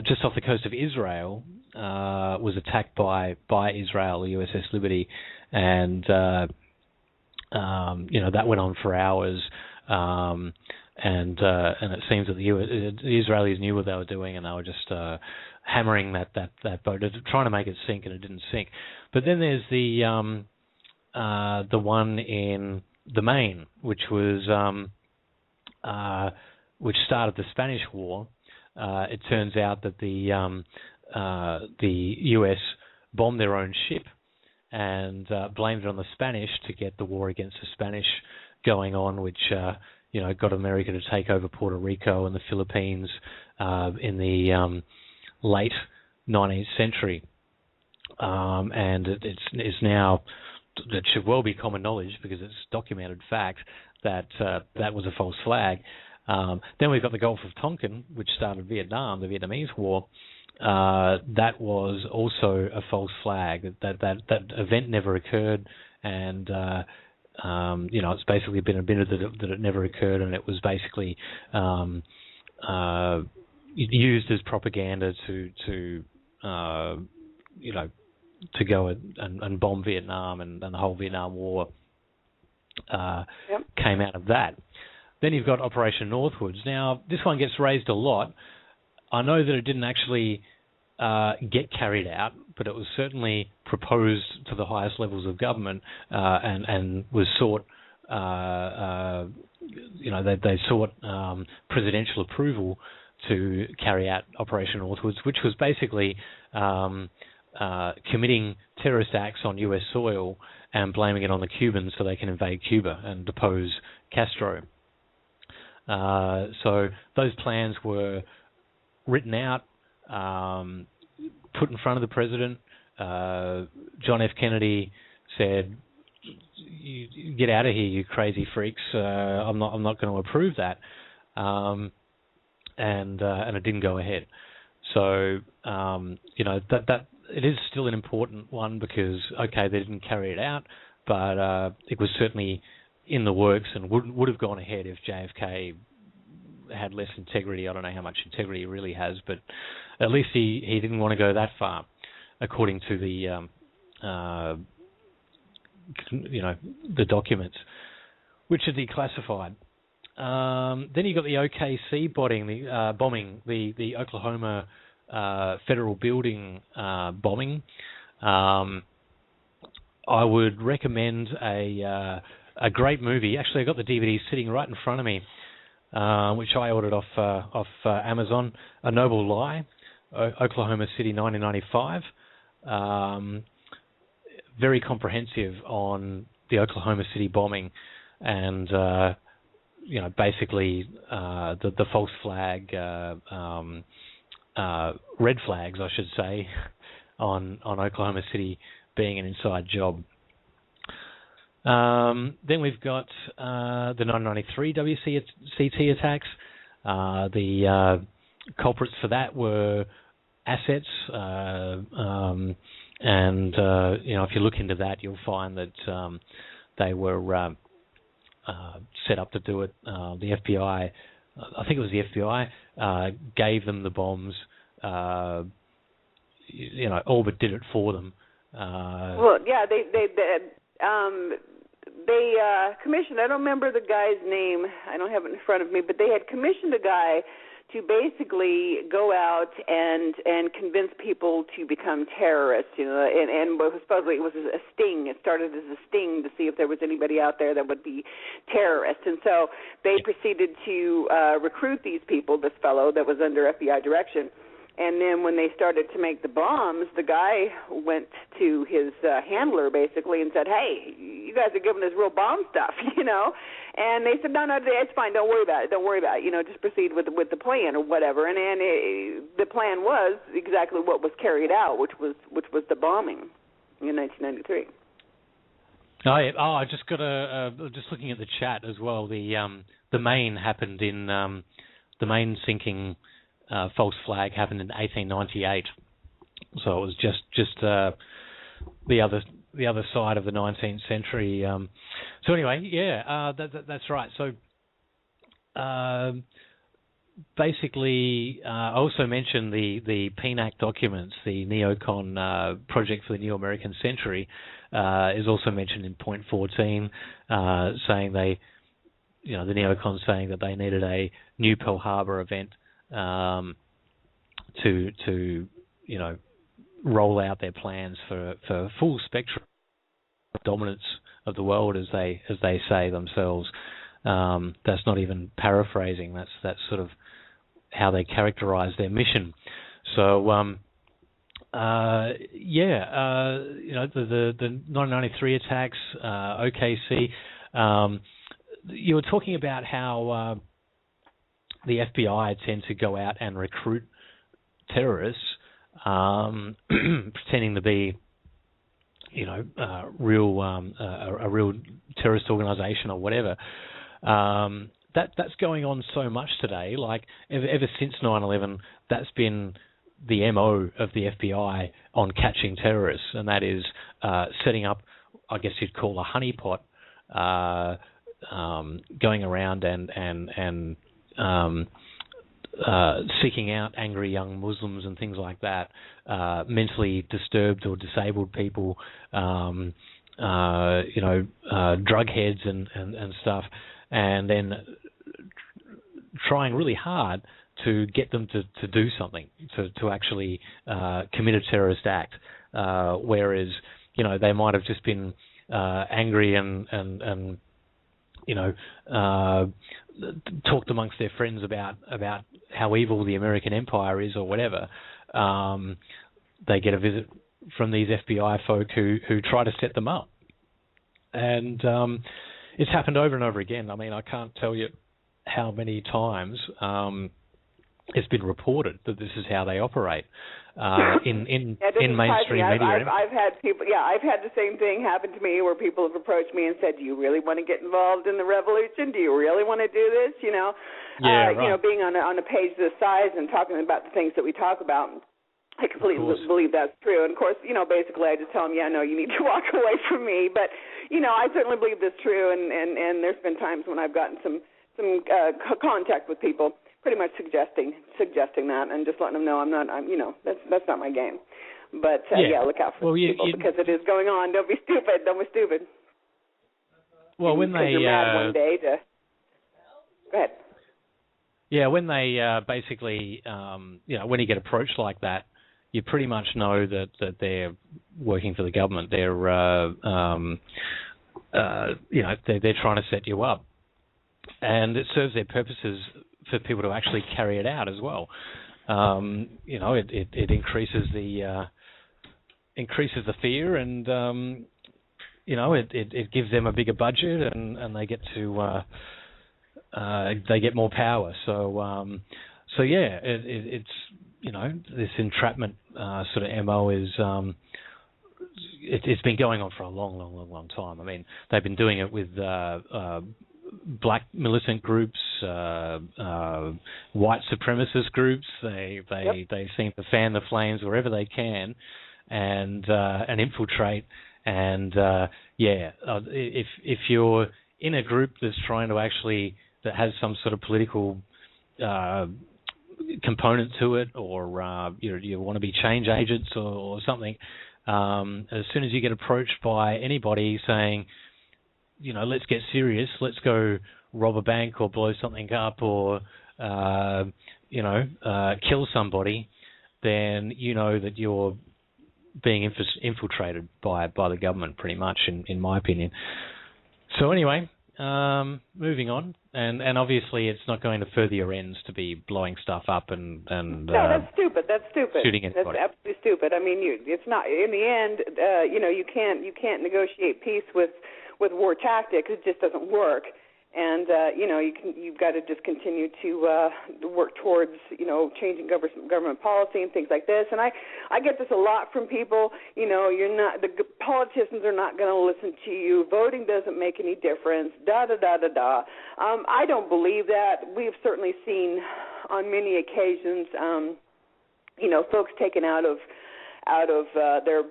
just off the coast of Israel. Was attacked by Israel, the USS Liberty, and that went on for hours. And it seems that the Israelis knew what they were doing, and they were just hammering that boat, trying to make it sink, and it didn't sink. But then there's the one in the Maine, which was which started the Spanish War, it turns out that the US bombed their own ship and blamed it on the Spanish to get the war against the Spanish going on, which got America to take over Puerto Rico and the Philippines in the late 19th century. And it's now, it should well be common knowledge because it's documented fact that that was a false flag. Then we've got the Gulf of Tonkin, which started Vietnam, the Vietnamese War. That was also a false flag. That event never occurred, and it's basically been admitted that it never occurred, and it was basically used as propaganda to go and bomb Vietnam, and the whole Vietnam War came out of that. Then you've got Operation Northwoods. Now, this one gets raised a lot. I know that it didn't actually get carried out, but it was certainly proposed to the highest levels of government and was sought. They sought presidential approval to carry out Operation Northwoods, which was basically committing terrorist acts on U.S. soil and blaming it on the Cubans so they can invade Cuba and depose Castro. So those plans were written out, put in front of the president. John F. Kennedy said, "You get out of here, you crazy freaks! I'm not going to approve that," and it didn't go ahead. So that it is still an important one because they didn't carry it out, but it was certainly in the works and would have gone ahead if JFK had less integrity. I don't know how much integrity he really has, but at least he didn't want to go that far, according to the the documents, which are declassified. Then you got the OKC bombing, the Oklahoma federal building bombing. I would recommend a great movie. Actually, I got the DVD sitting right in front of me, which I ordered off Amazon. A Noble Lie, Oklahoma City, 1995. Very comprehensive on the Oklahoma City bombing and basically the false flag, red flags, I should say, on Oklahoma City being an inside job. Then we've got the 1993 WCT attacks. The culprits for that were assets, and if you look into that, you'll find that they were set up to do it. The FBI, I think it was the FBI, gave them the bombs. All but did it for them. They commissioned, I don't remember the guy's name, I don't have it in front of me, but they had commissioned a guy to basically go out and convince people to become terrorists, and supposedly it was a sting. It started as a sting to see if there was anybody out there that would be terrorists. And so they proceeded to recruit these people, this fellow that was under FBI direction. And then when they started to make the bombs, the guy went to his handler basically and said, "Hey, you guys are giving us real bomb stuff, And they said, "No, it's fine. Don't worry about it. Just proceed with the plan or whatever." And the plan was exactly what was carried out, which was the bombing in 1993. I just got just looking at the chat as well. The Maine happened in the Maine sinking. False flag happened in 1898, so it was just the other side of the 19th century. So anyway, that's right. So basically, I also mentioned the PNAC documents, the neocon project for the New American Century, is also mentioned in point 14, saying the neocons saying that they needed a new Pearl Harbor event. To roll out their plans for full spectrum dominance of the world, as they say themselves. That's not even paraphrasing. That's sort of how they characterize their mission. So, the 1993 attacks, OKC. You were talking about how the FBI tend to go out and recruit terrorists, pretending to be, a real terrorist organization or whatever. That's going on so much today. Like ever since 9/11, that's been the MO of the FBI on catching terrorists, and that is setting up, I guess you'd call a honeypot, going around and seeking out angry young Muslims and things like that, mentally disturbed or disabled people, drug heads and stuff, and then trying really hard to get them to do something, to actually commit a terrorist act, whereas they might have just been angry and talked amongst their friends about how evil the American empire is or whatever. They get a visit from these FBI folk who try to set them up, and it's happened over and over again. I mean, I can't tell you how many times it's been reported that this is how they operate in mainstream media. I've had people. Yeah, I've had the same thing happen to me where people have approached me and said, "Do you really want to get involved in the revolution? Do you really want to do this?" Right. Being on a page this size and talking about the things that we talk about. I completely believe that's true. And, of course, basically I just tell them, you need to walk away from me. But, I certainly believe that's true. And there's been times when I've gotten some contact with people pretty much suggesting that and just letting them know that's not my game. But, look out for people because it is going on. Don't be stupid. Well, when they... you're mad one day to... Go ahead. Yeah, when they basically, when you get approached like that, you pretty much know that they're working for the government. They're, they're trying to set you up, and it serves their purposes for people to actually carry it out as well. It increases the fear, and it gives them a bigger budget, and they get to. They get more power. It's this entrapment sort of MO is it's been going on for a long time. I mean, they've been doing it with black militant groups, white supremacist groups. They seem to fan the flames wherever they can, and infiltrate. And if you're in a group that's trying to actually that has some sort of political component to it, or you want to be change agents or something, as soon as you get approached by anybody saying, let's get serious, let's go rob a bank or blow something up or, kill somebody, then you know that you're being infiltrated by the government pretty much, in my opinion. So anyway, moving on, and obviously it's not going to further your ends to be blowing stuff up and no, that's stupid. Shooting anybody. That's absolutely stupid. I mean, it's not in the end. You can't negotiate peace with war tactics. It just doesn't work. And you've got to just continue to work towards changing government policy and things like this. And I get this a lot from people. The politicians are not going to listen to you. Voting doesn't make any difference. I don't believe that. We've certainly seen on many occasions, folks taken out of their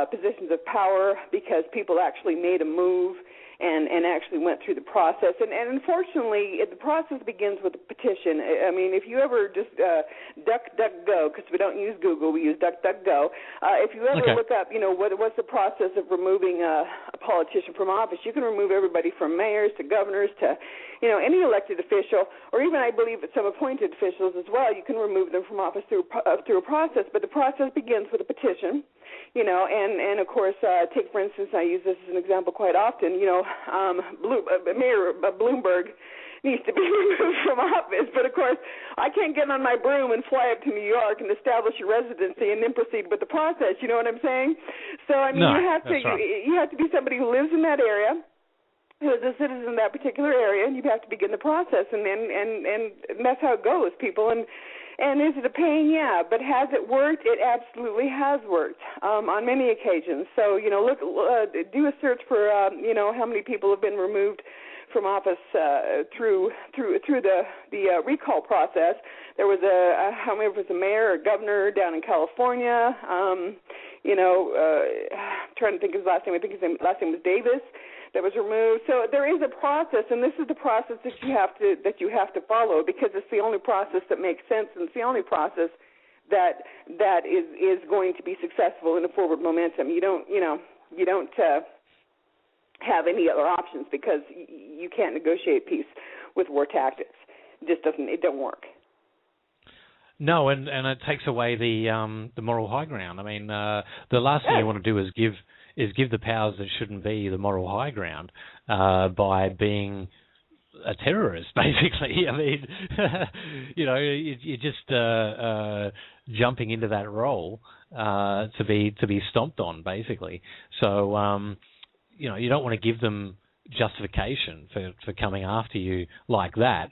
positions of power because people actually made a move and actually went through the process. And unfortunately, the process begins with a petition. I mean, if you ever just DuckDuckGo, because we don't use Google, we use DuckDuckGo. If you ever look up, what's the process of removing a politician from office, you can remove everybody from mayors to governors to, any elected official, or even I believe some appointed officials as well. You can remove them from office through a process, but the process begins with a petition. And of course, take for instance, I use this as an example quite often. Mayor Bloomberg needs to be removed from office, but of course, I can't get on my broom and fly up to New York and establish a residency and then proceed with the process. You know what I'm saying? So I mean, no, you have to you have to be somebody who lives in that area, who is a citizen in that particular area, and you have to begin the process, and that's how it goes, people. And is it a pain? Yeah, but has it worked? It absolutely has worked on many occasions. So look, do a search for how many people have been removed from office through the recall process. There was how many was a mayor or governor down in California. Trying to think of his last name. I think his last name was Davis. That was removed. So there is a process, and this is the process that you have to follow, because it's the only process that makes sense, and it's the only process that is going to be successful in a forward momentum. You don't have any other options, because you can't negotiate peace with war tactics. It don't work. No, and it takes away the moral high ground. I mean, the last thing you want to do is give the powers that shouldn't be the moral high ground by being a terrorist, basically. I mean, you're just jumping into that role to be stomped on, basically. So, you don't want to give them justification for coming after you like that.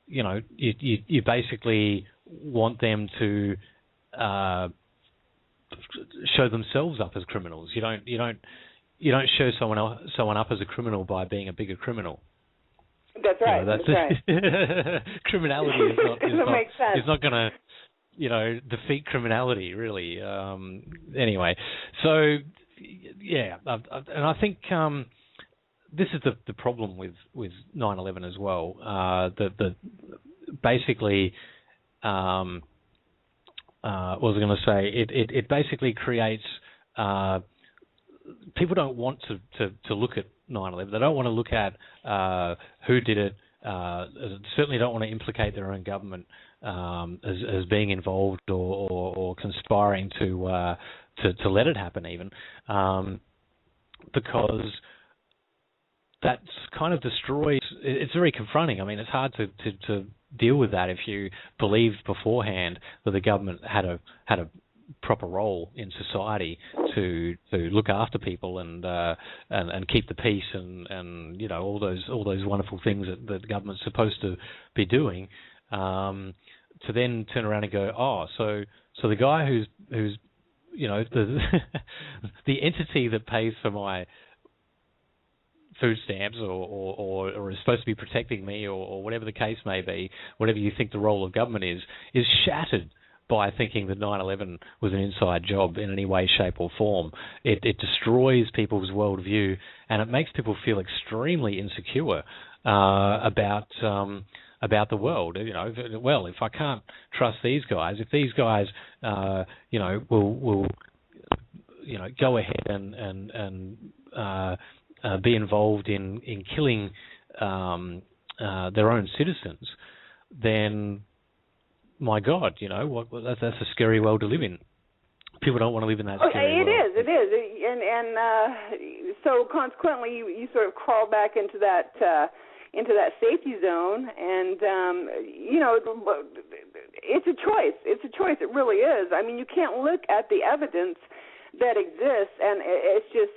You basically want them to show themselves up as criminals. You don't show someone up as a criminal by being a bigger criminal. That's right. That's right. Criminality is not going to defeat criminality, really. Anyway, so yeah, and I think this is the problem with 9/11 as well. The basically. What was I going to say? It basically creates people don't want to look at 9/11. They don't want to look at who did it. Certainly don't want to implicate their own government as being involved or conspiring to let it happen, even because that's kind of destroys. It's very confronting. I mean, it's hard to deal with that if you believed beforehand that the government had a proper role in society to look after people and keep the peace and all those wonderful things that the government's supposed to be doing. To then turn around and go, so the guy who's the entity that pays for my food stamps or is supposed to be protecting me or whatever the case may be, whatever you think the role of government is shattered by thinking that 9/11 was an inside job in any way, shape or form. It destroys people's worldview, and it makes people feel extremely insecure about the world. Well, if I can't trust these guys, if these guys will go ahead and be involved in killing their own citizens, then my God, that's a scary world to live in. People don't want to live in that scary world. It is, and so consequently, you sort of crawl back into that safety zone, and it's a choice. It's a choice. It really is. I mean, you can't look at the evidence that exists, and it's just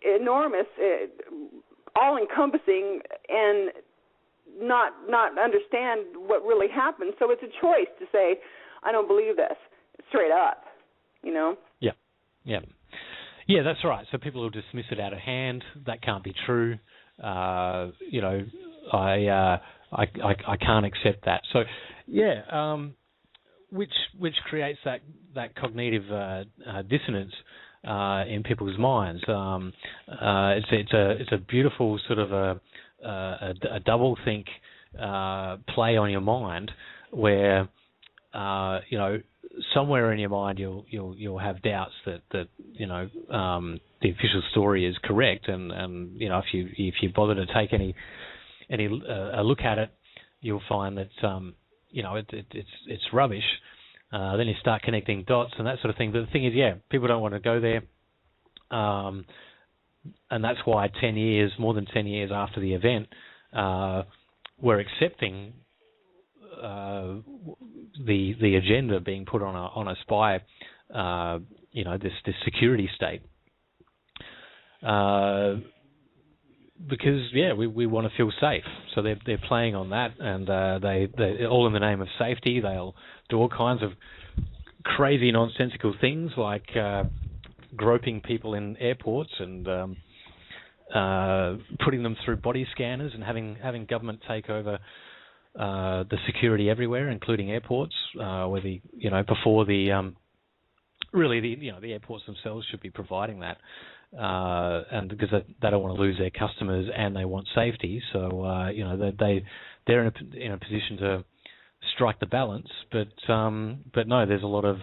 enormous, all-encompassing, and not understand what really happened. So it's a choice to say, I don't believe this, straight up, Yeah, that's right. So people will dismiss it out of hand. That can't be true. I can't accept that. So, which creates that cognitive dissonance in people's minds. It's a beautiful sort of a double think play on your mind, where somewhere in your mind you'll have doubts that the official story is correct, and if you bother to take any a look at it, you'll find that it's rubbish. Then you start connecting dots and that sort of thing. But the thing is, people don't want to go there, and that's why more than 10 years after the event, we're accepting the agenda being put on a spy, this security state. Because we want to feel safe, so they're playing on that, and they all in the name of safety. They'll do all kinds of crazy, nonsensical things like groping people in airports and putting them through body scanners and having government take over the security everywhere, including airports, where before the airports themselves should be providing that. And because they don't want to lose their customers and they want safety, so they're in a position to strike the balance. But no, there's a lot of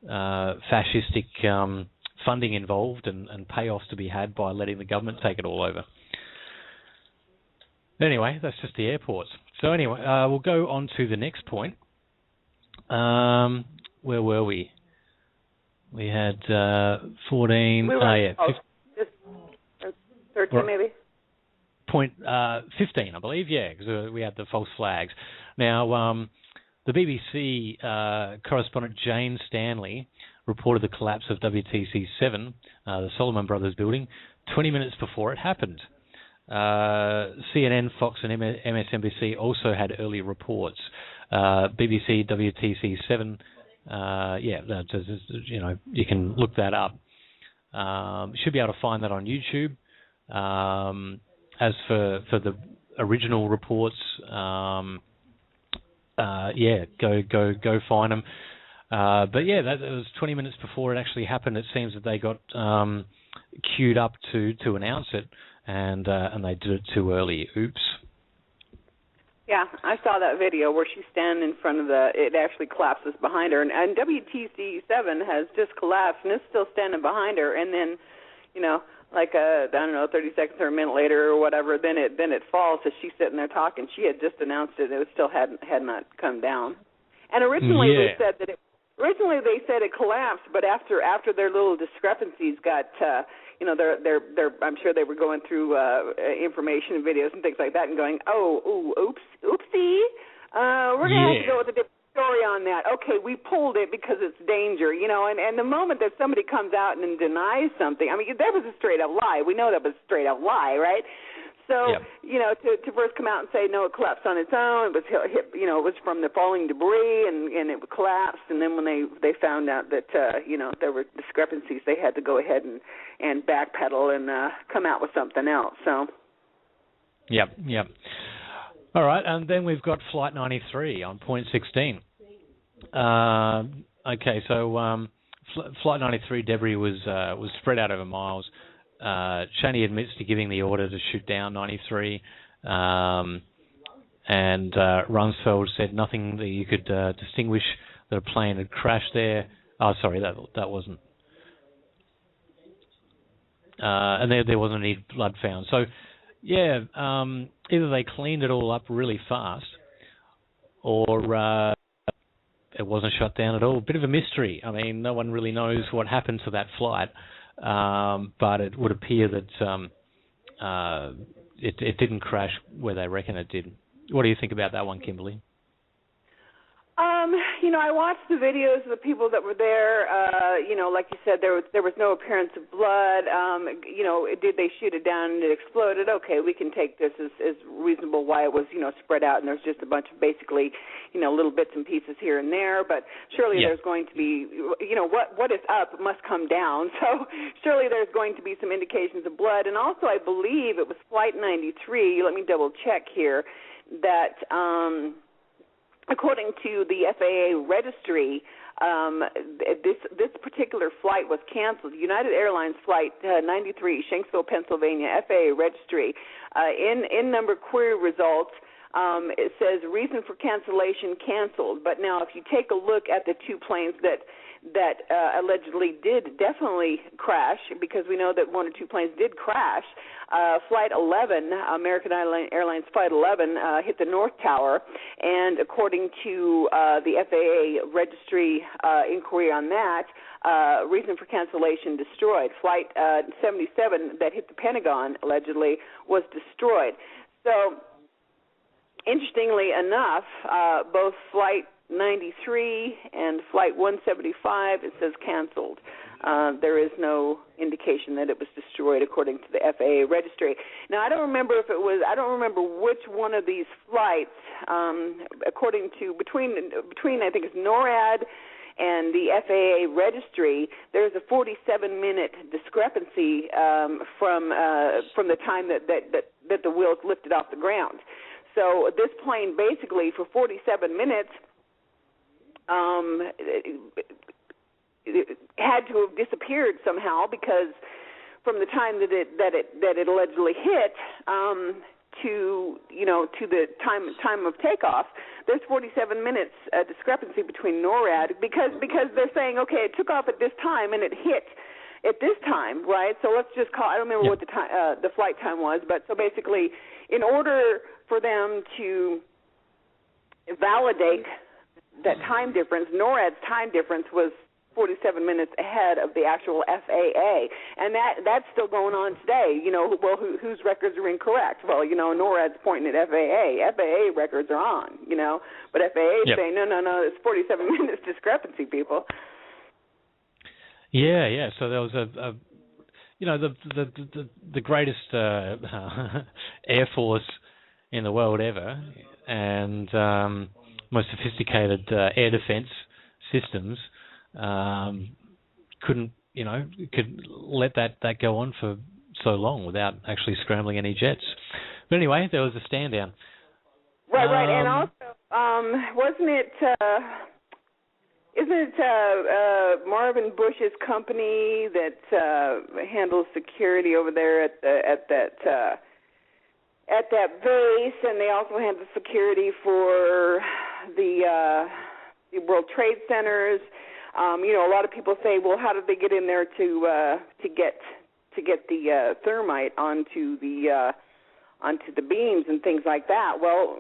fascistic funding involved and payoffs to be had by letting the government take it all over. Anyway, that's just the airports. So anyway, we'll go on to the next point. Where were we? We had 14. We were just 13 maybe. Point 15, I believe. Yeah, because we had the false flags. Now, the BBC correspondent Jane Stanley reported the collapse of WTC-7, the Solomon Brothers building, 20 minutes before it happened. CNN, Fox, and MSNBC also had early reports. BBC WTC-7. You can look that up. You should be able to find that on YouTube. As for the original reports, go find them. That was 20 minutes before it actually happened. It seems that they got queued up to announce it, and they did it too early. Oops. Yeah, I saw that video where she's standing in front of it actually collapses behind her. And WTC-7 has just collapsed and it's still standing behind her. And then, 30 seconds or a minute later or whatever, then it falls as she's sitting there talking. She had just announced it. It still had not come down. And originally they said that it collapsed, but after their little discrepancies got, I'm sure they were going through information and videos and things like that and going, oopsie, we're going to have to go with a different story on that. Okay, we pulled it because it's danger, and the moment that somebody comes out and denies something, I mean, that was a straight-up lie. We know that was a straight-up lie, right? So, to first come out and say, no, it collapsed on its own, it was hit, it was from the falling debris and it collapsed, and then when they found out that, there were discrepancies, they had to go ahead and backpedal and come out with something else, so. Yep. All right, and then we've got Flight 93 on point 16. Okay, so Flight 93 debris was spread out over miles. Cheney admits to giving the order to shoot down 93, and Rumsfeld said nothing that you could distinguish that a plane had crashed there. Oh, sorry, that wasn't. And there wasn't any blood found. So, either they cleaned it all up really fast, or it wasn't shut down at all. A bit of a mystery. I mean, no one really knows what happened to that flight. But it would appear that it didn't crash where they reckon it did. What do you think about that one, Kimberly? I watched the videos of the people that were there. Like you said, there was no appearance of blood. Did they shoot it down and it exploded? Okay, we can take this as reasonable why it was, spread out and there's just a bunch of basically, little bits and pieces here and there. But surely there's going to be, what is up must come down. So surely there's going to be some indications of blood. And also I believe it was Flight 93, let me double check here, that according to the FAA registry, this particular flight was canceled. United Airlines Flight 93, Shanksville, Pennsylvania, FAA registry. In number query results, it says reason for cancellation canceled. But now if you take a look at the two planes that allegedly did definitely crash, because we know that one or two planes did crash. Flight 11, American Airlines Flight 11, hit the North Tower, and according to the FAA registry inquiry on that, reason for cancellation destroyed. Flight 77 that hit the Pentagon allegedly was destroyed. So Interestingly enough, both Flight 93 and Flight 175, it says canceled. There is no indication that it was destroyed according to the FAA registry. Now, I don't remember which one of these flights, according to, between I think it's NORAD and the FAA registry, there's a 47-minute discrepancy from the time that the wheels lifted off the ground. So this plane basically for 47 minutes it had to have disappeared somehow, because from the time that it allegedly hit to the time of takeoff, there's 47 minutes discrepancy between NORAD because they're saying, okay, it took off at this time and it hit at this time, right? So let's just call, I don't remember what the flight time was, but so basically in order for them to validate that time difference, NORAD's time difference was 47 minutes ahead of the actual FAA, and that's still going on today. Whose records are incorrect? Well, NORAD's pointing at FAA. FAA records are on, but FAA saying no, it's 47 minutes discrepancy, people. Yeah. So there was the greatest air force in the world ever, and most sophisticated air defense systems. Could let that go on for so long without actually scrambling any jets. But anyway, there was a stand down. Right, and also, isn't it Marvin Bush's company that handles security over there at that base, and they also handle security for the World Trade Centers. A lot of people say, well, how did they get in there to get the thermite onto the beams and things like that? Well,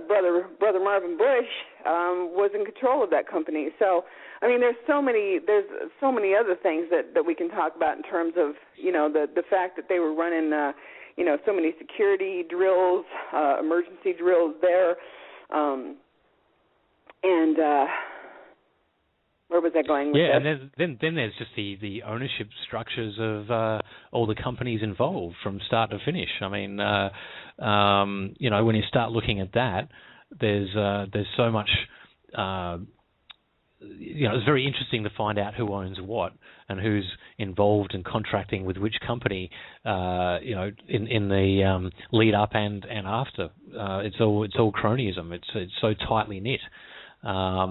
brother Marvin Bush was in control of that company. So, I mean, there's so many other things that we can talk about in terms of the fact that they were running so many security drills, emergency drills there, and. Where was I going with this? And then there's just the ownership structures of all the companies involved from start to finish. I mean, when you start looking at that, there's so much. It's very interesting to find out who owns what and who's involved in contracting with which company. In the lead up and after. It's all cronyism. It's so tightly knit. I've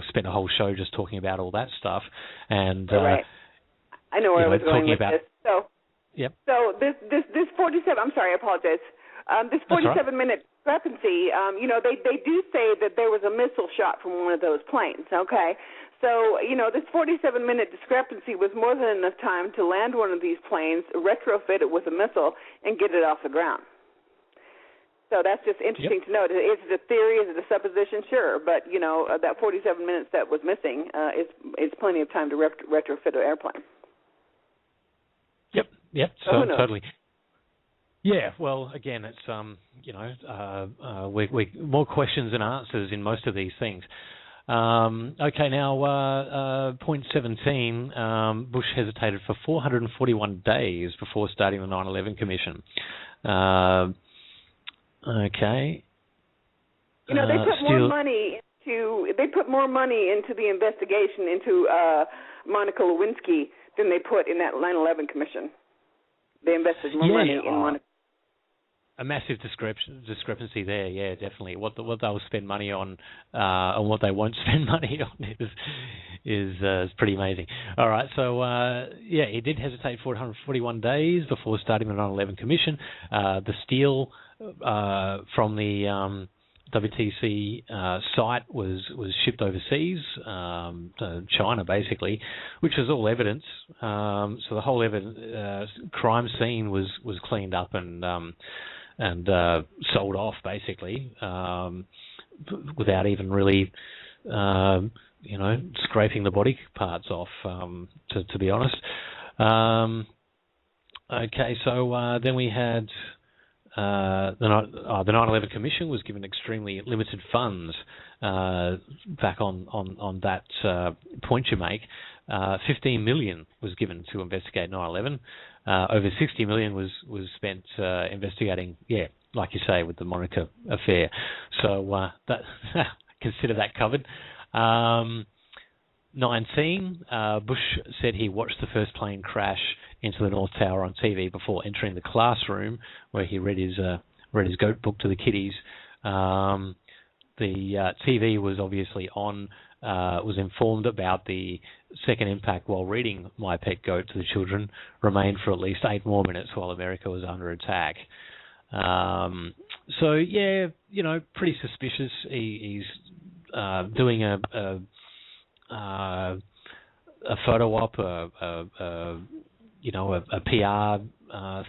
spent a whole show just talking about all that stuff, and right. I know where I was going with this. So, yep. So this 47. I'm sorry, I apologize. This 47-minute discrepancy. They do say that there was a missile shot from one of those planes. Okay, so this 47-minute discrepancy was more than enough time to land one of these planes, retrofit it with a missile, and get it off the ground. So that's just interesting to note. Is it a theory? Is it a supposition? Sure. But, that 47 minutes that was missing is plenty of time to retrofit an airplane. Yep. So totally. Yeah, well, again, it's, we more questions than answers in most of these things. Okay, now, point 17, Bush hesitated for 441 days before starting the 9/11 Commission. Okay. They put more money into the investigation into Monica Lewinsky than they put in that 9/11 Commission. They invested more money in Monica. A massive discrepancy there, yeah, definitely. What they'll spend money on and what they won't spend money on is pretty amazing. All right, so he did hesitate 441 days before starting the 9/11 Commission. The steel from the WTC site was shipped overseas to China, basically, which was all evidence. So the whole crime scene was cleaned up and sold off, basically, without even really, scraping the body parts off, to be honest. Okay, so then we had the 9/11 Commission was given extremely limited funds. Back on that point you make, 15 million was given to investigate 9/11. Over 60 million was spent investigating, like you say, with the Monica affair. So that consider that covered. 19, Bush said he watched the first plane crash into the North Tower on TV before entering the classroom where he read his goat book to the kiddies. The TV was obviously on, was informed about the second impact while reading My Pet Goat to the children, remained for at least 8 more minutes while America was under attack. So, yeah, pretty suspicious. He's doing a photo op, a PR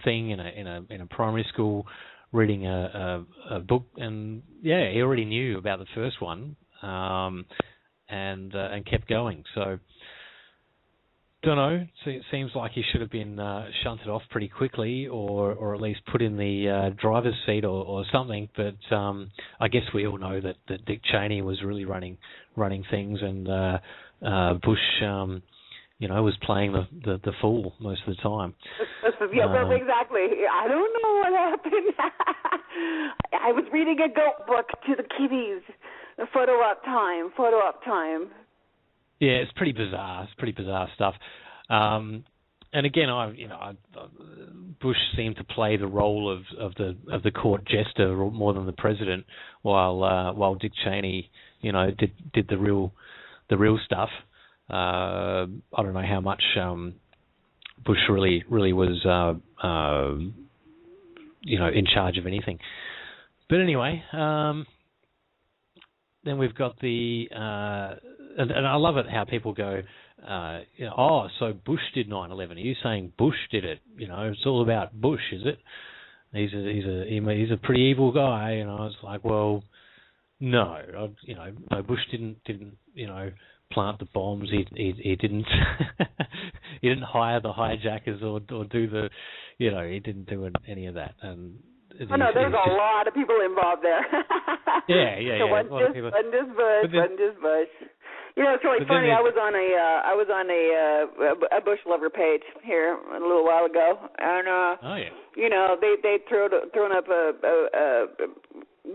thing in a primary school, reading a book, and he already knew about the first one, and kept going. So, don't know. It seems like he should have been shunted off pretty quickly, or at least put in the driver's seat or something. But I guess we all know that Dick Cheney was really running things, and Bush, was playing the fool most of the time. Well, exactly. I don't know what happened. I was reading a goat book to the kiddies. Photo op time. Yeah, it's pretty bizarre. It's pretty bizarre stuff. And again, Bush seemed to play the role of the court jester more than the president, while Dick Cheney, did the real stuff. I don't know how much Bush really was, in charge of anything. But anyway, then we've got the, and I love it how people go, so Bush did 9/11. Are you saying Bush did it? It's all about Bush, is it? He's a pretty evil guy. It's like, well, no, no, Bush didn't plant the bombs. He didn't he didn't hire the hijackers or do the, he didn't do any of that. And there's a lot of people involved there. Yeah. So wasn't just Bush. It's really funny. I was on a Bush lover page here a little while ago, and they thrown up a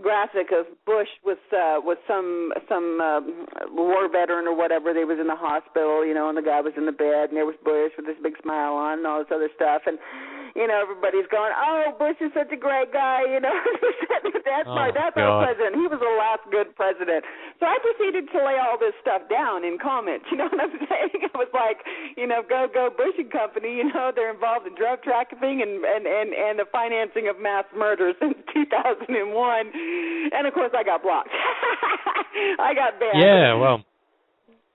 graphic of Bush with some war veteran or whatever. They was in the hospital, and the guy was in the bed, and there was Bush with this big smile on and all this other stuff, and everybody's going, "Oh, Bush is such a great guy," that's our president. He was the last good president. So I proceeded to lay all this stuff down in comments. You know what I'm saying? I was like, go Bush and company. They're involved in drug trafficking and the financing of mass murder since 2001. And of course, I got blocked. I got banned. Yeah, well.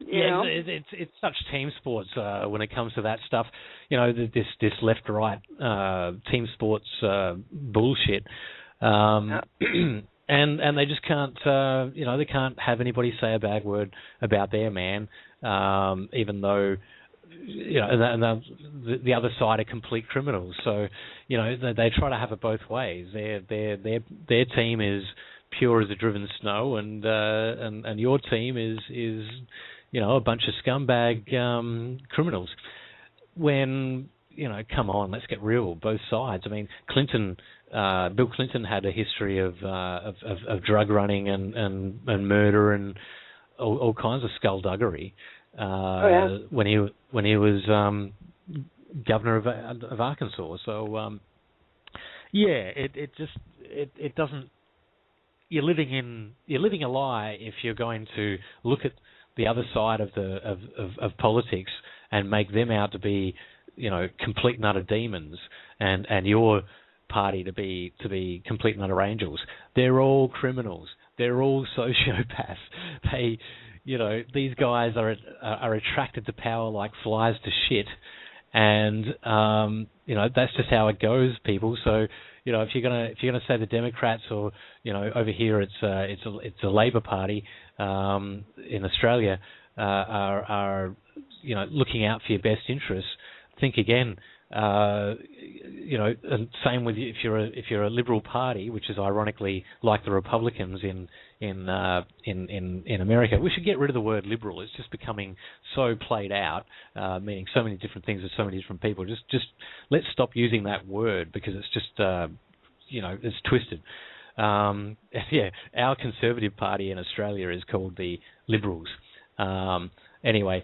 Yeah, it's such team sports when it comes to that stuff. This left-right team sports bullshit, and they just can't. They can't have anybody say a bad word about their man, even though and the other side are complete criminals. So they try to have it both ways. Their team is pure as a driven snow, and your team is a bunch of scumbag criminals. When, come on, let's get real, both sides. I mean, Bill Clinton had a history of drug running and murder and all kinds of skullduggery when he was governor of Arkansas. So it doesn't. You're living a lie if you're going to look at the other side of politics and make them out to be, complete and utter demons, and your party to be complete and utter angels. They're all criminals. They're all sociopaths. These guys are attracted to power like flies to shit, and that's just how it goes, people. So if you're gonna say the Democrats or over here it's a Labor Party in Australia are looking out for your best interests, think again and same with if you're a Liberal Party, which is ironically like the Republicans in America. We should get rid of the word liberal. It's just becoming so played out, meaning so many different things to so many different people. Just let's stop using that word because it's just it's twisted. Our Conservative Party in Australia is called the Liberals. Anyway,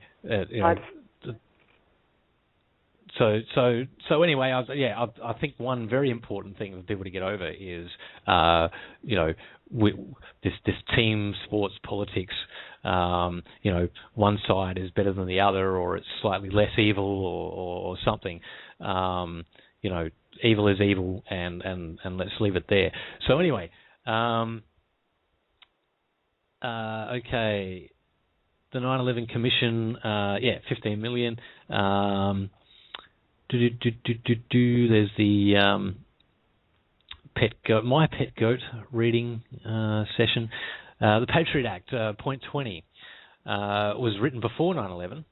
So anyway, I think one very important thing for people to get over is, this team sports politics. One side is better than the other, or it's slightly less evil, or something. Evil is evil, and let's leave it there. So anyway, okay, the 9/11 Commission, 15 million. There's the My Pet Goat reading session. The Patriot Act, point 20, was written before 9/11,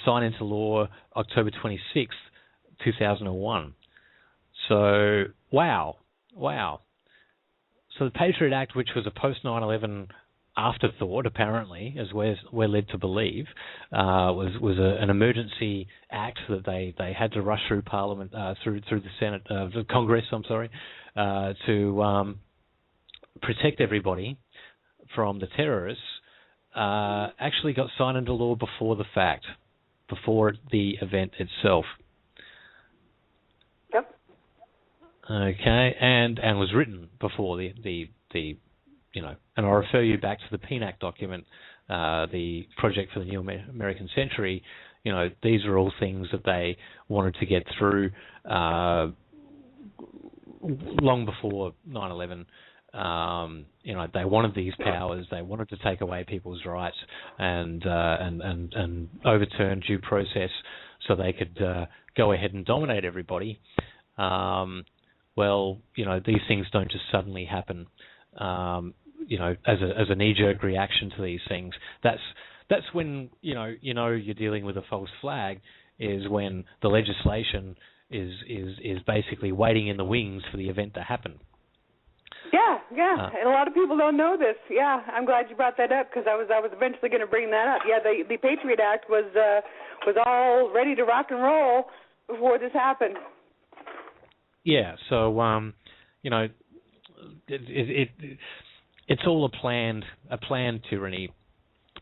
signed into law October 26th, 2001. So, wow. So the Patriot Act, which was a post 9/11 afterthought, apparently, as we're led to believe, was an emergency act that they had to rush through Parliament, through the Senate, the Congress, to protect everybody from the terrorists. Actually got signed into law before the fact, before the event itself. Yep. Okay, and was written before the and I'll refer you back to the PNAC document, the Project for the New American Century. These are all things that they wanted to get through long before 9/11. They wanted these powers. They wanted to take away people's rights and overturn due process so they could go ahead and dominate everybody. These things don't just suddenly happen. As a knee-jerk reaction to these things. That's when you're dealing with a false flag, is when the legislation is basically waiting in the wings for the event to happen. Yeah, and a lot of people don't know this. Yeah, I'm glad you brought that up because I was eventually going to bring that up. Yeah, the Patriot Act was all ready to rock and roll before this happened. Yeah, so it's all a planned tyranny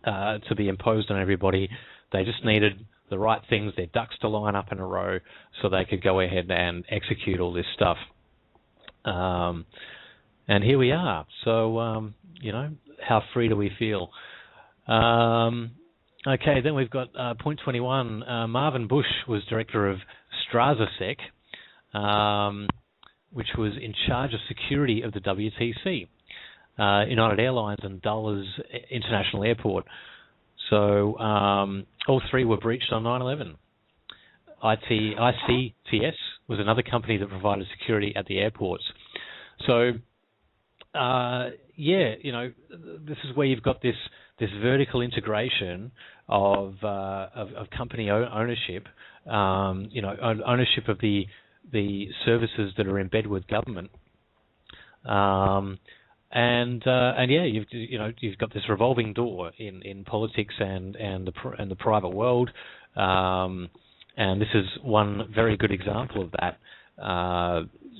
to be imposed on everybody. They just needed the right things, their ducks to line up in a row, so they could go ahead and execute all this stuff. And here we are. So how free do we feel? Okay, then we've got point 21. Marvin Bush was director of Strazasec, which was in charge of security of the WTC, United Airlines and Dulles International Airport. So all three were breached on 9/11. ICTS was another company that provided security at the airports. So, this is where you've got this vertical integration of company ownership, ownership of the services that are in bed with government, you've got this revolving door in politics and the private world, and this is one very good example of that.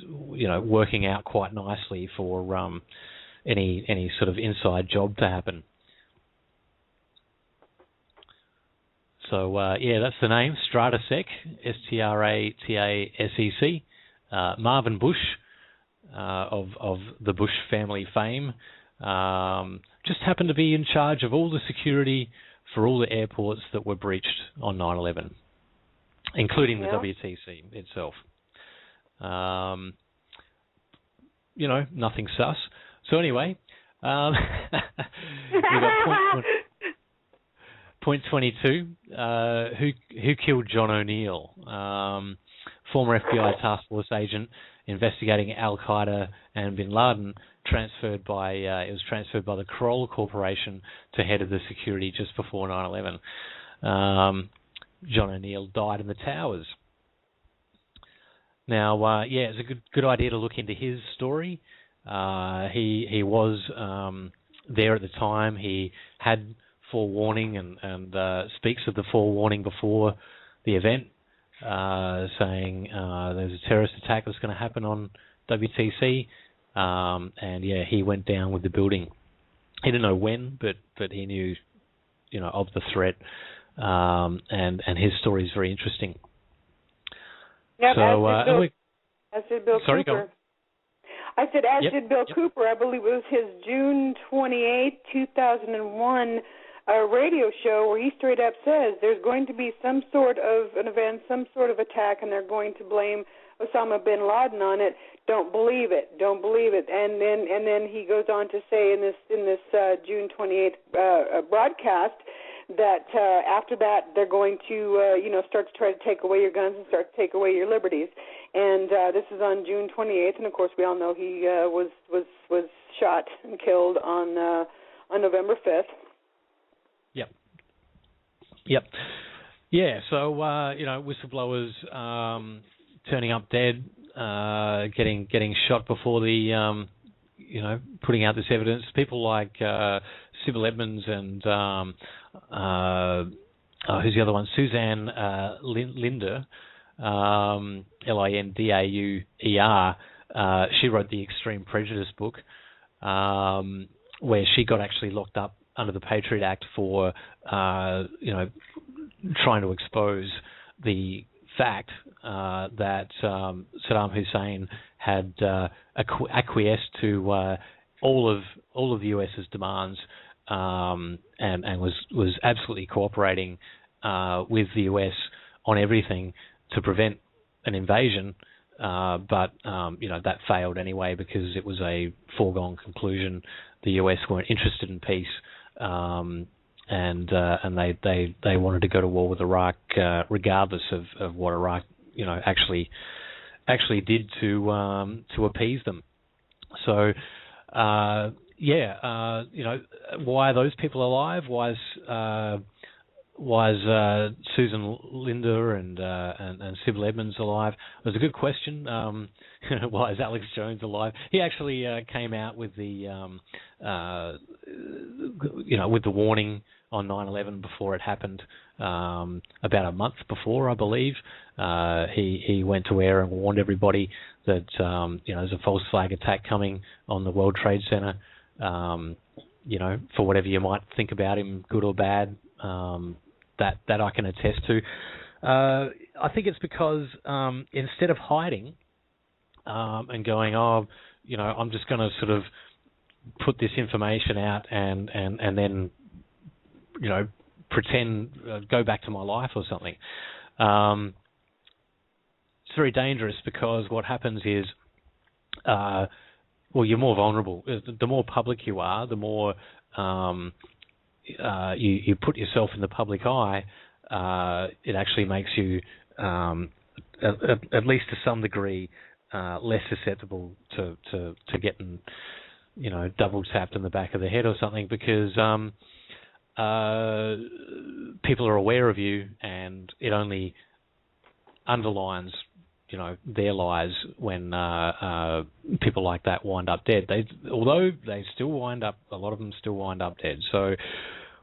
Working out quite nicely for any sort of inside job to happen. So that's the name, Strazasec, Stratacec. Marvin Bush, of the Bush family fame, just happened to be in charge of all the security for all the airports that were breached on 9/11, including the WTC itself. Nothing sus. So anyway, we've got point 22. Who killed John O'Neill? Former FBI task force agent investigating Al Qaeda and Bin Laden, transferred by the Kroll Corporation to head of the security just before 9/11. John O'Neill died in the towers. Now, it's a good idea to look into his story. He was there at the time. He had forewarning and speaks of the forewarning before the event, saying there's a terrorist attack that's going to happen on WTC, and he went down with the building. He didn't know when, but he knew, of the threat, and his story is very interesting. Yep, so, as did Bill sorry, Cooper. go. I said, did Bill Cooper. I believe it was his June 28, 2001 radio show where he straight up says there's going to be some sort of an event, some sort of attack, and they're going to blame Osama bin Laden on it. Don't believe it. Don't believe it. And then he goes on to say in this June 28 broadcast that after that they're going to start to try to take away your guns and start to take away your liberties. And this is on June 28th, and of course we all know he was shot and killed on November 5th. Yep. Yeah. So whistleblowers turning up dead, getting shot before the putting out this evidence. People like Sybil Edmonds and who's the other one? Suzanne Linder, Lindauer. She wrote the Extreme Prejudice book, where she got actually locked up under the Patriot Act for trying to expose the fact that Saddam Hussein had acquiesced to all of the US's demands, and was absolutely cooperating with the US on everything to prevent an invasion, but that failed anyway because it was a foregone conclusion. The US weren't interested in peace, and they wanted to go to war with Iraq, regardless of what Iraq actually did to appease them. So why are those people alive? Why is Susan Linder and Sybil Edmonds alive? It was a good question. Why is Alex Jones alive? He actually came out with the with the warning on 9/11 before it happened, about a month before, I believe. He went to air and warned everybody that there's a false flag attack coming on the World Trade Center. For whatever you might think about him, good or bad, that I can attest to. I think it's because instead of hiding and going, I'm just going to sort of put this information out and then pretend, go back to my life or something. It's very dangerous because what happens is, you're more vulnerable. The more public you are, the more you put yourself in the public eye. It actually makes you, at least to some degree, less susceptible to getting, double tapped in the back of the head or something, because people are aware of you, and it only underlines, their lies when people like that wind up dead. Although they still wind up, a lot of them still wind up dead. So,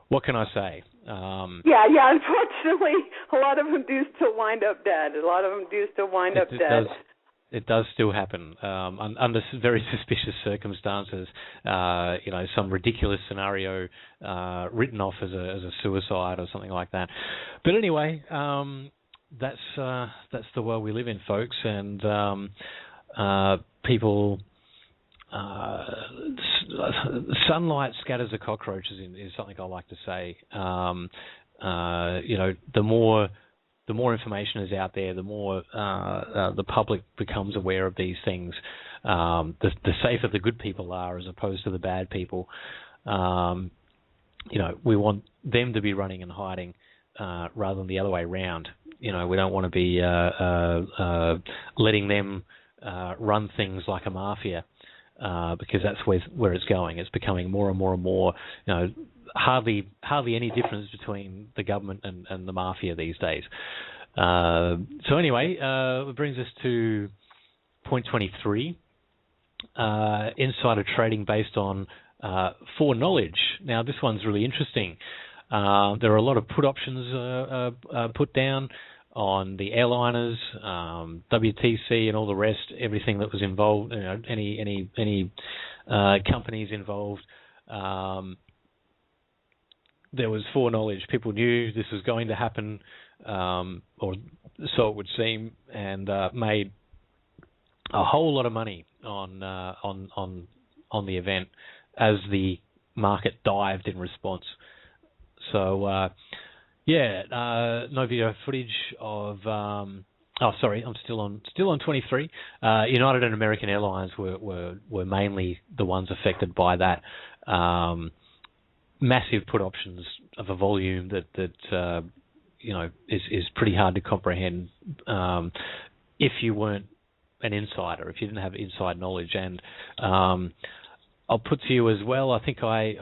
what can I say? Unfortunately, a lot of them do still wind up dead. It does still happen under very suspicious circumstances. Some ridiculous scenario written off as a suicide or something like that. But anyway, that's the world we live in, folks, and people. Sunlight scatters the cockroaches is something I like to say. The more information is out there, the more the public becomes aware of these things. The safer the good people are, as opposed to the bad people. We want them to be running and hiding rather than the other way around. We don't want to be letting them run things like a mafia, because that's where it's going. It's becoming more and more and more. Hardly any difference between the government and the mafia these days. So anyway, it brings us to point 23, insider trading based on foreknowledge. Now, this one's really interesting. There are a lot of put options put down on the airliners, WTC, and all the rest. Everything that was involved, any companies involved. There was foreknowledge. People knew this was going to happen, or so it would seem, and made a whole lot of money on the event as the market dived in response. So, no video footage of. I'm still on 23. United and American Airlines were mainly the ones affected by that. Massive put options of a volume that is pretty hard to comprehend if you weren't an insider, if you didn't have inside knowledge. And I'll put to you as well, I think I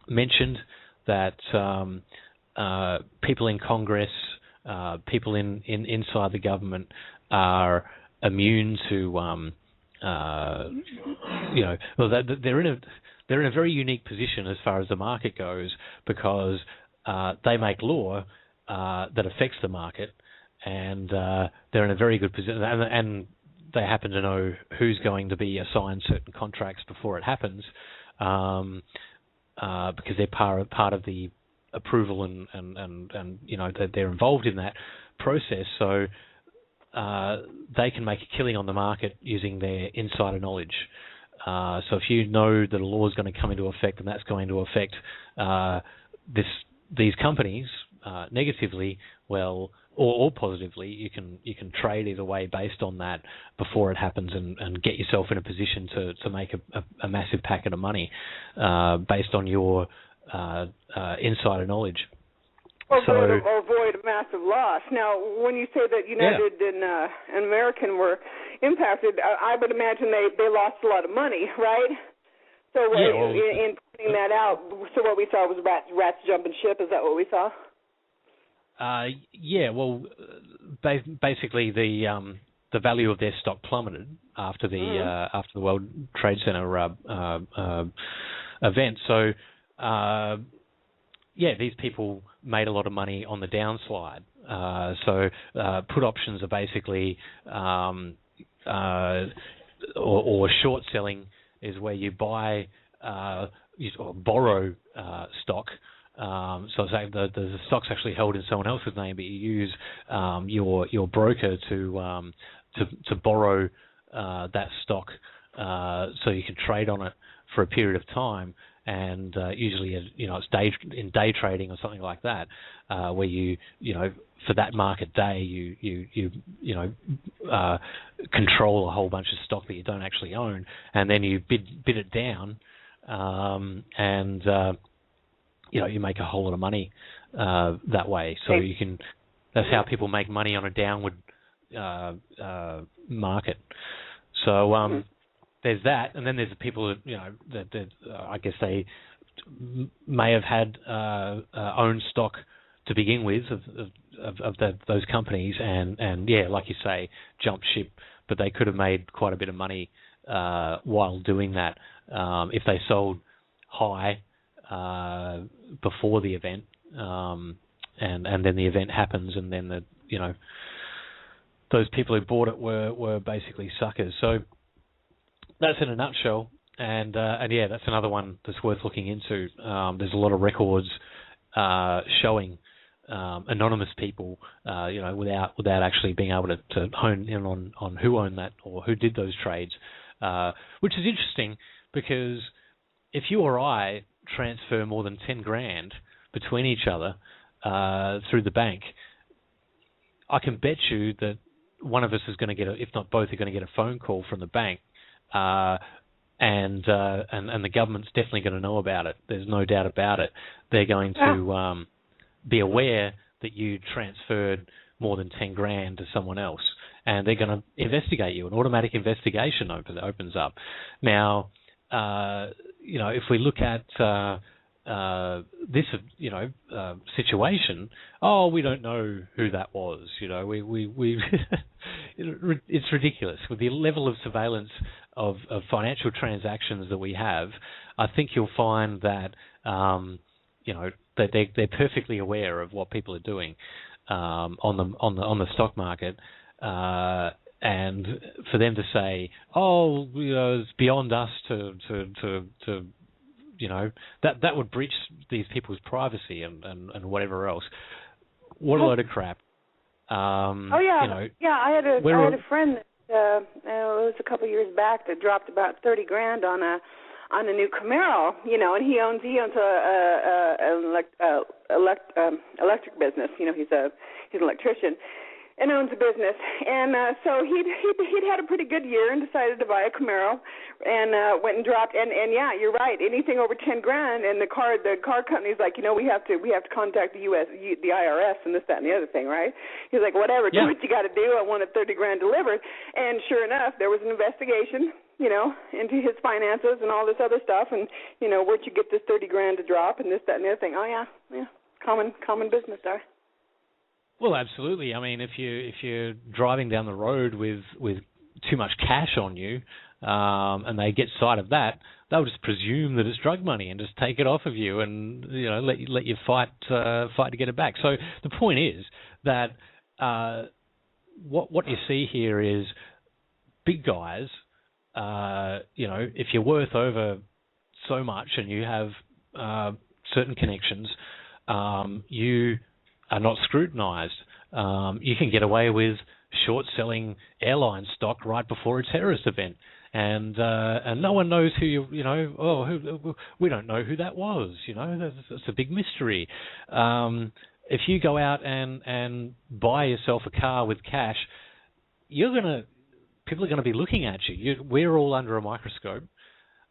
mentioned that people in Congress, people inside the government are immune to, they're in a very unique position as far as the market goes, because they make law that affects the market, and they're in a very good position, and they happen to know who's going to be assigned certain contracts before it happens, because they're part of the approval and that they're involved in that process. So they can make a killing on the market using their insider knowledge. So if you know that a law is going to come into effect and that's going to affect these companies negatively, well, or positively, you can trade either way based on that before it happens, and get yourself in a position to make a massive packet of money based on your insider knowledge. Or avoid a massive loss. Now, when you say that United and American were impacted, I would imagine they lost a lot of money, right? So in putting that out, so what we saw was rats jumping ship. Is that what we saw? Basically the value of their stock plummeted after the World Trade Center event. So these people made a lot of money on the downslide. So put options are basically or short selling is where you buy or borrow stock. So the stock's actually held in someone else's name, but you use your broker to borrow that stock, so you can trade on it for a period of time. And usually, it's day trading or something like that, where you for that market day you control a whole bunch of stock that you don't actually own, and then you bid it down, and you make a whole lot of money that way. So that's how people make money on a downward market. So there's that, and then there's the people that I guess they may have had own stock to begin with of those companies, and like you say, jump ship, but they could have made quite a bit of money while doing that if they sold high before the event, and then the event happens, and then those people who bought it were basically suckers. So that's in a nutshell, and that's another one that's worth looking into. There's a lot of records showing anonymous people, without actually being able to hone in on who owned that or who did those trades, which is interesting, because if you or I transfer more than 10 grand between each other through the bank, I can bet you that one of us is going to get, if not both, are going to get a phone call from the bank, and the government's definitely going to know about it. There's no doubt about it. They're going to be aware that you transferred more than 10 grand to someone else, and they're going to investigate you. An automatic investigation opens up. Now, if we look at this situation. Oh, we don't know who that was. We it's ridiculous with the level of surveillance of financial transactions that we have. I think you'll find that that they're perfectly aware of what people are doing on the stock market, and for them to say, oh, it's beyond us to that would breach these people's privacy and whatever else. What a load of crap. I had a friend that it was a couple of years back that dropped about $30,000 on a new Camaro, and he owns electric business. He's an electrician and owns a business, and so he'd had a pretty good year and decided to buy a Camaro, and went and dropped. And yeah, you're right. Anything over $10,000, and the car company's like, we have to contact the IRS, and this, that, and the other thing, right? He's like, whatever, do what you got to do. I wanted $30,000 delivered, and sure enough, there was an investigation, into his finances and all this other stuff, and where'd you get this $30,000 to drop, and this, that, and the other thing. Oh yeah, common business there. Well, absolutely. I mean, if you're driving down the road with too much cash on you, and they get sight of that, they'll just presume that it's drug money and just take it off of you, and let you fight to get it back. So the point is that what you see here is big guys. If you're worth over so much and you have certain connections, you are not scrutinized. You can get away with short-selling airline stock right before a terrorist event, and no one knows who we don't know who that was. That's a big mystery. If you go out and buy yourself a car with cash, people are going to be looking at you. We're all under a microscope.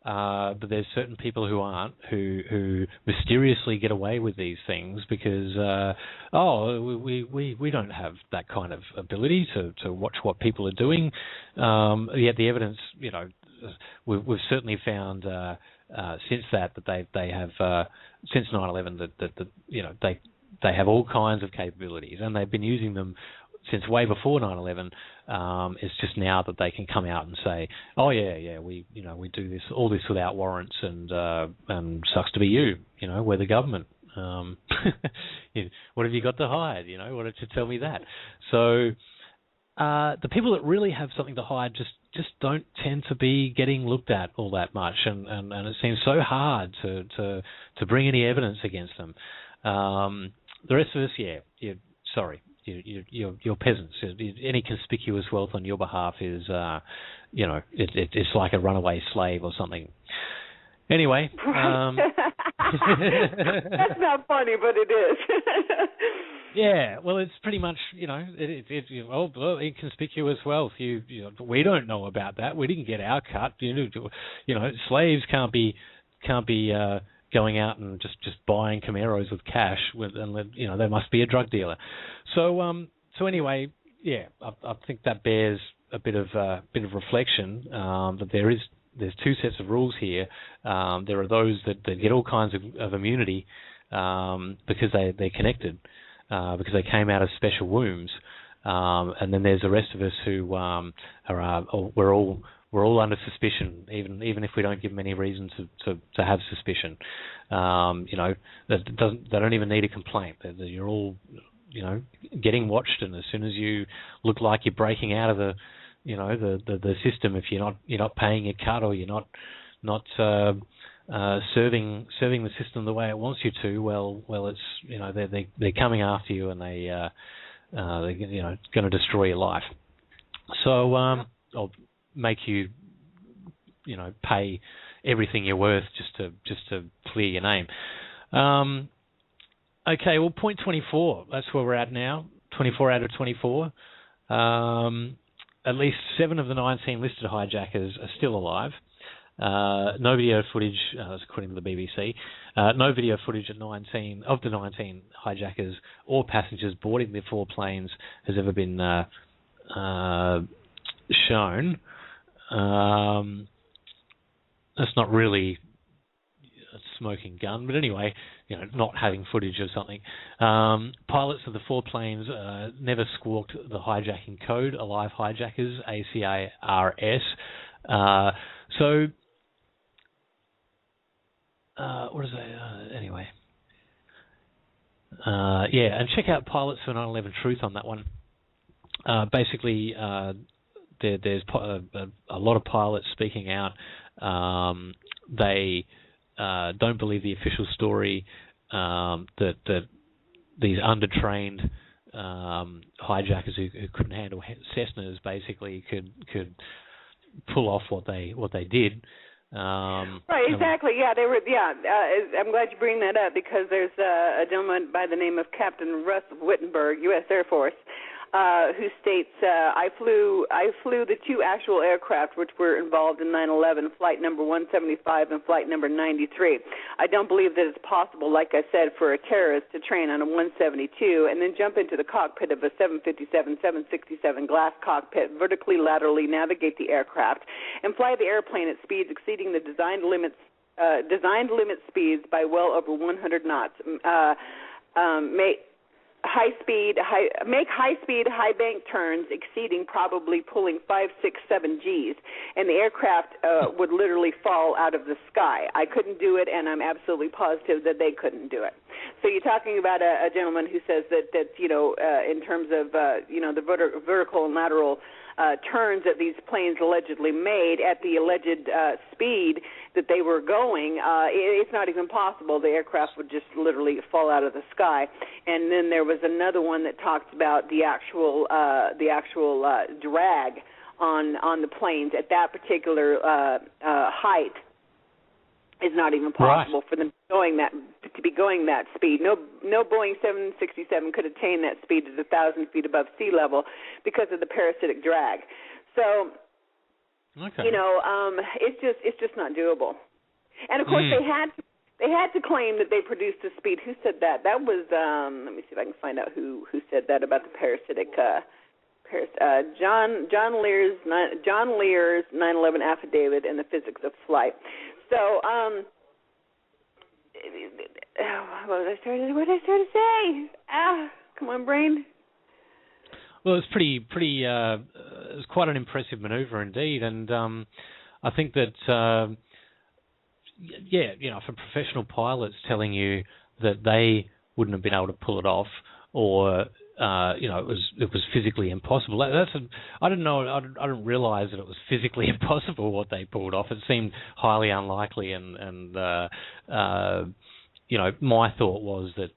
But there's certain people who aren't, who mysteriously get away with these things because we don't have that kind of ability to watch what people are doing. Yet the evidence, we've certainly found since that they have since 9/11 that they have all kinds of capabilities, and they've been using them since way before 9/11. It's just now that they can come out and say, "Oh yeah, we do all this without warrants, and sucks to be you. We're the government. What have you got to hide? Why don't you tell me that?" So the people that really have something to hide just don't tend to be getting looked at all that much, and it seems so hard to bring any evidence against them. The rest of us, sorry. You're peasants. Any conspicuous wealth on your behalf is, it's like a runaway slave or something. Anyway, that's not funny, but it is. Yeah, well, it's pretty much, inconspicuous wealth. We don't know about that. We didn't get our cut. Slaves can't be going out and just buying Camaros with cash, there must be a drug dealer. So anyway, I think that bears a bit of reflection that there's two sets of rules here. There are those that get all kinds of immunity because they're connected, because they came out of special wombs, and then there's the rest of us who we're all under suspicion, even if we don't give them any reason to have suspicion. They don't even need a complaint. You're all, getting watched, and as soon as you look like you're breaking out of the system, if you're not paying your cut or you're not serving the system the way it wants you to, well, it's they're coming after you, and they're going to destroy your life. So I'll make you pay everything you're worth just to clear your name. Okay, well, point 24, that's where we're at now. 24 out of 24. At least 7 of the 19 listed hijackers are still alive. No video footage, that's according to the BBC. No video footage of the 19 hijackers or passengers boarding the 4 planes has ever been shown. That's not really smoking gun. But anyway, not having footage of something. Pilots of the 4 planes never squawked the hijacking code. Alive hijackers, ACARS. What is that? Anyway. And check out Pilots for 9/11 Truth on that one. Basically, there's a lot of pilots speaking out. They don't believe the official story that these undertrained hijackers who couldn't handle Cessnas basically could pull off what they did. Right, exactly. Yeah, they were. Yeah, I'm glad you bring that up because there's a gentleman by the name of Captain Russ Wittenberg, U.S. Air Force, who states, I flew the 2 actual aircraft which were involved in 9/11, flight number 175 and flight number 93. I don't believe that it's possible, like I said, for a terrorist to train on a 172 and then jump into the cockpit of a 757, 767 glass cockpit, vertically, laterally navigate the aircraft, and fly the airplane at speeds exceeding the designed limit speeds by well over 100 knots. Make high-speed, high-bank turns exceeding probably pulling 5, 6, 7 Gs, and the aircraft would literally fall out of the sky. I couldn't do it, and I'm absolutely positive that they couldn't do it. So you're talking about a gentleman who says that in terms of the vertical and lateral turns that these planes allegedly made at the alleged speed that they were going, it's not even possible. The aircraft would just literally fall out of the sky. And then there was another one that talked about the actual drag on the planes at that particular height is not even possible for them to be going that speed. No Boeing 767 could attain that speed at 1,000 feet above sea level because of the parasitic drag. So, it's just not doable. And of course, they had to claim that they produced the speed. Who said that? That was let me see if I can find out who said that about the parasitic. John Lear's 9/11 affidavit and the physics of flight. So, what did I start to say? Come on, brain. Well, it's pretty. It's quite an impressive maneuver indeed, and I think that for professional pilots telling you that they wouldn't have been able to pull it off, or it was physically impossible. I didn't know. I didn't realize that it was physically impossible what they pulled off. It seemed highly unlikely, and my thought was that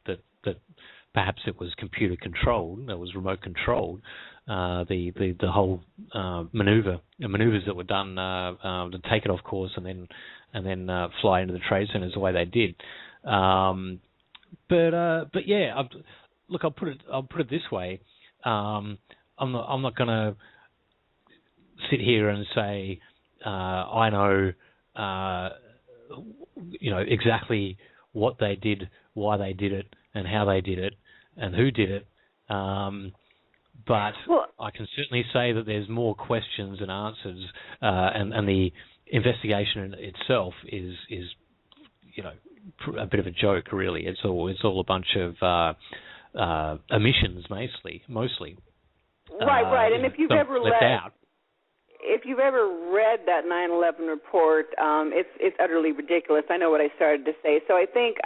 perhaps it was computer controlled. It was remote controlled. The whole maneuvers that were done to take it off course and then fly into the trade centers the way they did. But yeah. Look, I'll put it this way. I'm not going to sit here and say I know exactly what they did, why they did it, and how they did it, and who did it. But I can certainly say that there's more questions than answers, and the investigation itself is a bit of a joke, really. It's all a bunch of emissions, mostly. Right. And if you've ever read that 9/11 report, it's utterly ridiculous. I know what I started to say. So I think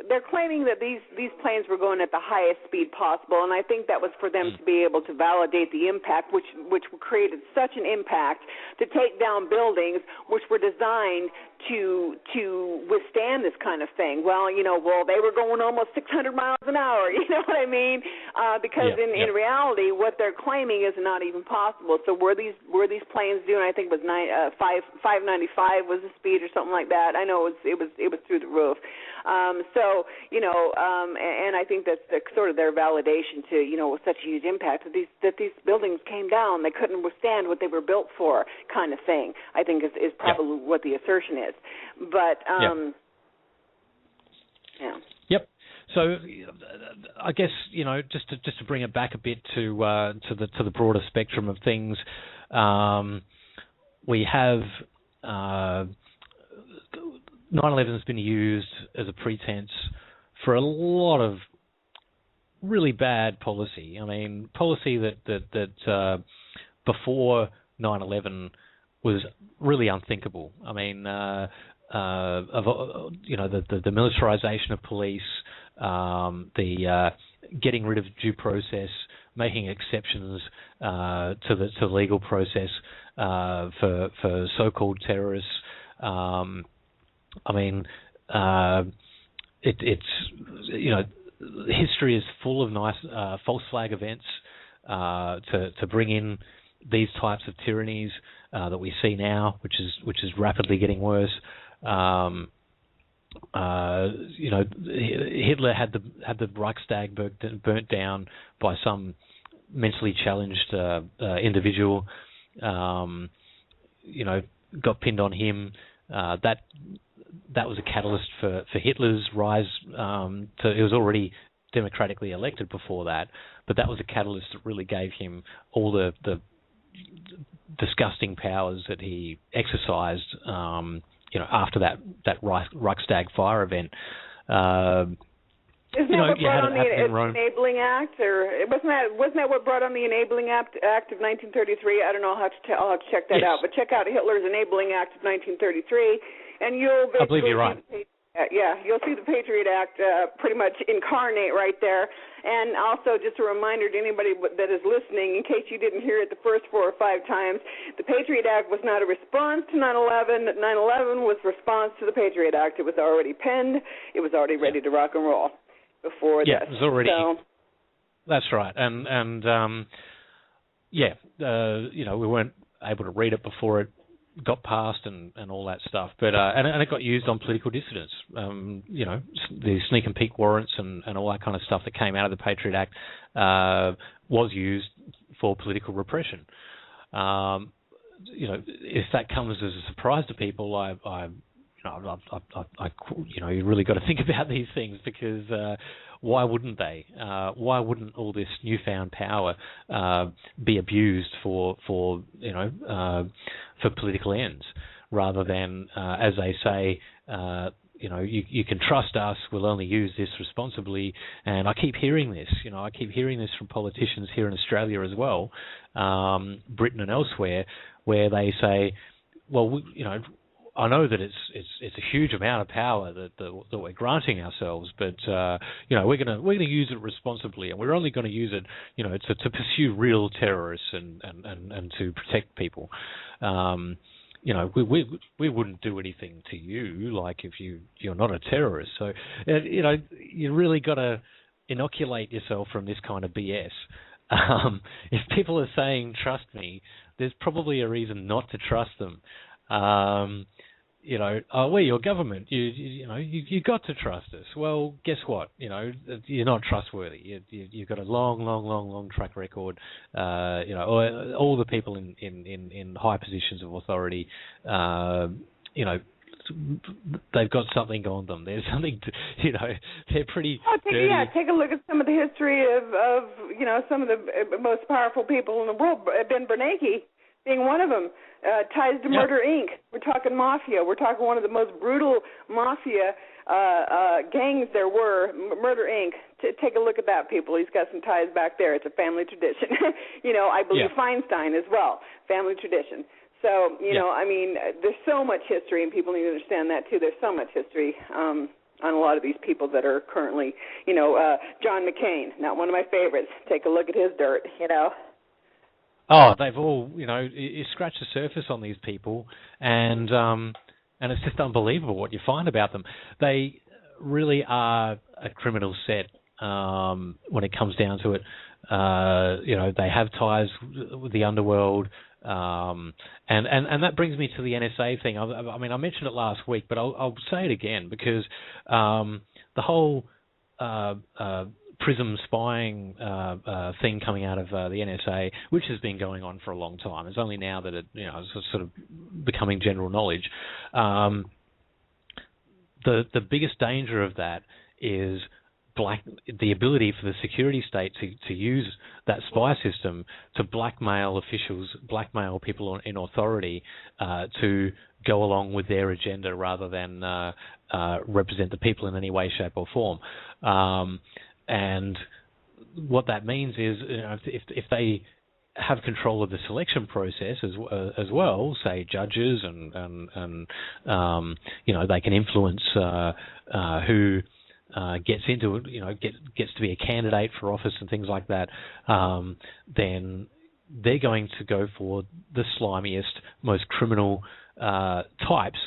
they're claiming that these planes were going at the highest speed possible, and I think that was for them to be able to validate the impact, which created such an impact to take down buildings which were designed to withstand this kind of thing. Well, they were going almost 600 miles an hour. You know what I mean? Because in reality, what they're claiming is not even possible. So were these planes doing? I think it was 595 was the speed or something like that. I know it was through the roof. And I think that's sort of their validation to with such a huge impact that these buildings came down. They couldn't withstand what they were built for, kind of thing. I think is probably what the assertion is. But Yep. So I guess just to bring it back a bit to the broader spectrum of things, we have 9/11 has been used as a pretense for a lot of really bad policy. I mean, policy that before 9/11 was really unthinkable. I mean, the militarization of police, the getting rid of due process, making exceptions to the legal process for so-called terrorists. History is full of nice false flag events to bring in these types of tyrannies that we see now, which is rapidly getting worse. Hitler had the Reichstag burnt down by some mentally challenged individual. Got pinned on him. That was a catalyst for Hitler's rise. He was already democratically elected before that, but that was a catalyst that really gave him all the disgusting powers that he exercised. After that Reichstag fire event. Isn't that what brought on the Enabling Act, or wasn't that what brought on the Enabling Act of 1933? I don't know. I'll have to check that out. But check out Hitler's Enabling Act of 1933, and you'll I believe you're right. You'll see the Patriot Act pretty much incarnate right there. And also, just a reminder to anybody that is listening, in case you didn't hear it the first 4 or 5 times, the Patriot Act was not a response to 9/11. 9/11 was response to the Patriot Act. It was already penned. It was already ready to rock and roll before this. Yeah, it was already. So, that's right. We weren't able to read it before it got passed and all that stuff, but and it got used on political dissidents. The sneak and peek warrants and all that kind of stuff that came out of the Patriot Act was used for political repression. If that comes as a surprise to people, you really got to think about these things, because why wouldn't they? Why wouldn't all this newfound power be abused for political ends, rather than, as they say, you can trust us. We'll only use this responsibly. And I keep hearing this. I keep hearing this from politicians here in Australia as well, Britain and elsewhere, where they say, well, I know that it's a huge amount of power that we're granting ourselves, but we're gonna use it responsibly, and we're only going to use it, to pursue real terrorists and to protect people. We wouldn't do anything to you, like if you're not a terrorist. So you really got to inoculate yourself from this kind of BS. If people are saying trust me, there's probably a reason not to trust them. We're your government. You got to trust us. Well, guess what? You're not trustworthy. You've got a long track record. All the people in high positions of authority, they've got something on them. There's something they're pretty dirty. Take a look at some of the history of some of the most powerful people in the world. Ben Bernanke being one of them. Ties to Murder Inc. We're talking mafia. We're talking one of the most brutal mafia gangs there were, Murder Inc. Take a look at that, people. He's got some ties back there. It's a family tradition. I believe Feinstein as well, family tradition. So, there's so much history, and people need to understand that, too. There's so much history on a lot of these people that are currently, John McCain, not one of my favorites. Take a look at his dirt, Oh, they've all, you scratch the surface on these people, and it's just unbelievable what you find about them. They really are a criminal set when it comes down to it. They have ties with the underworld, and that brings me to the NSA thing. I mentioned it last week, but I'll say it again, because the whole PRISM spying thing coming out of the NSA, which has been going on for a long time. It's only now that it's sort of becoming general knowledge. The biggest danger of that is the ability for the security state to use that spy system to blackmail officials, blackmail people in authority to go along with their agenda rather than represent the people in any way, shape, or form. And what that means is, if they have control of the selection process as well, say judges and they can influence who gets into it, gets to be a candidate for office and things like that, then they're going to go for the slimiest, most criminal types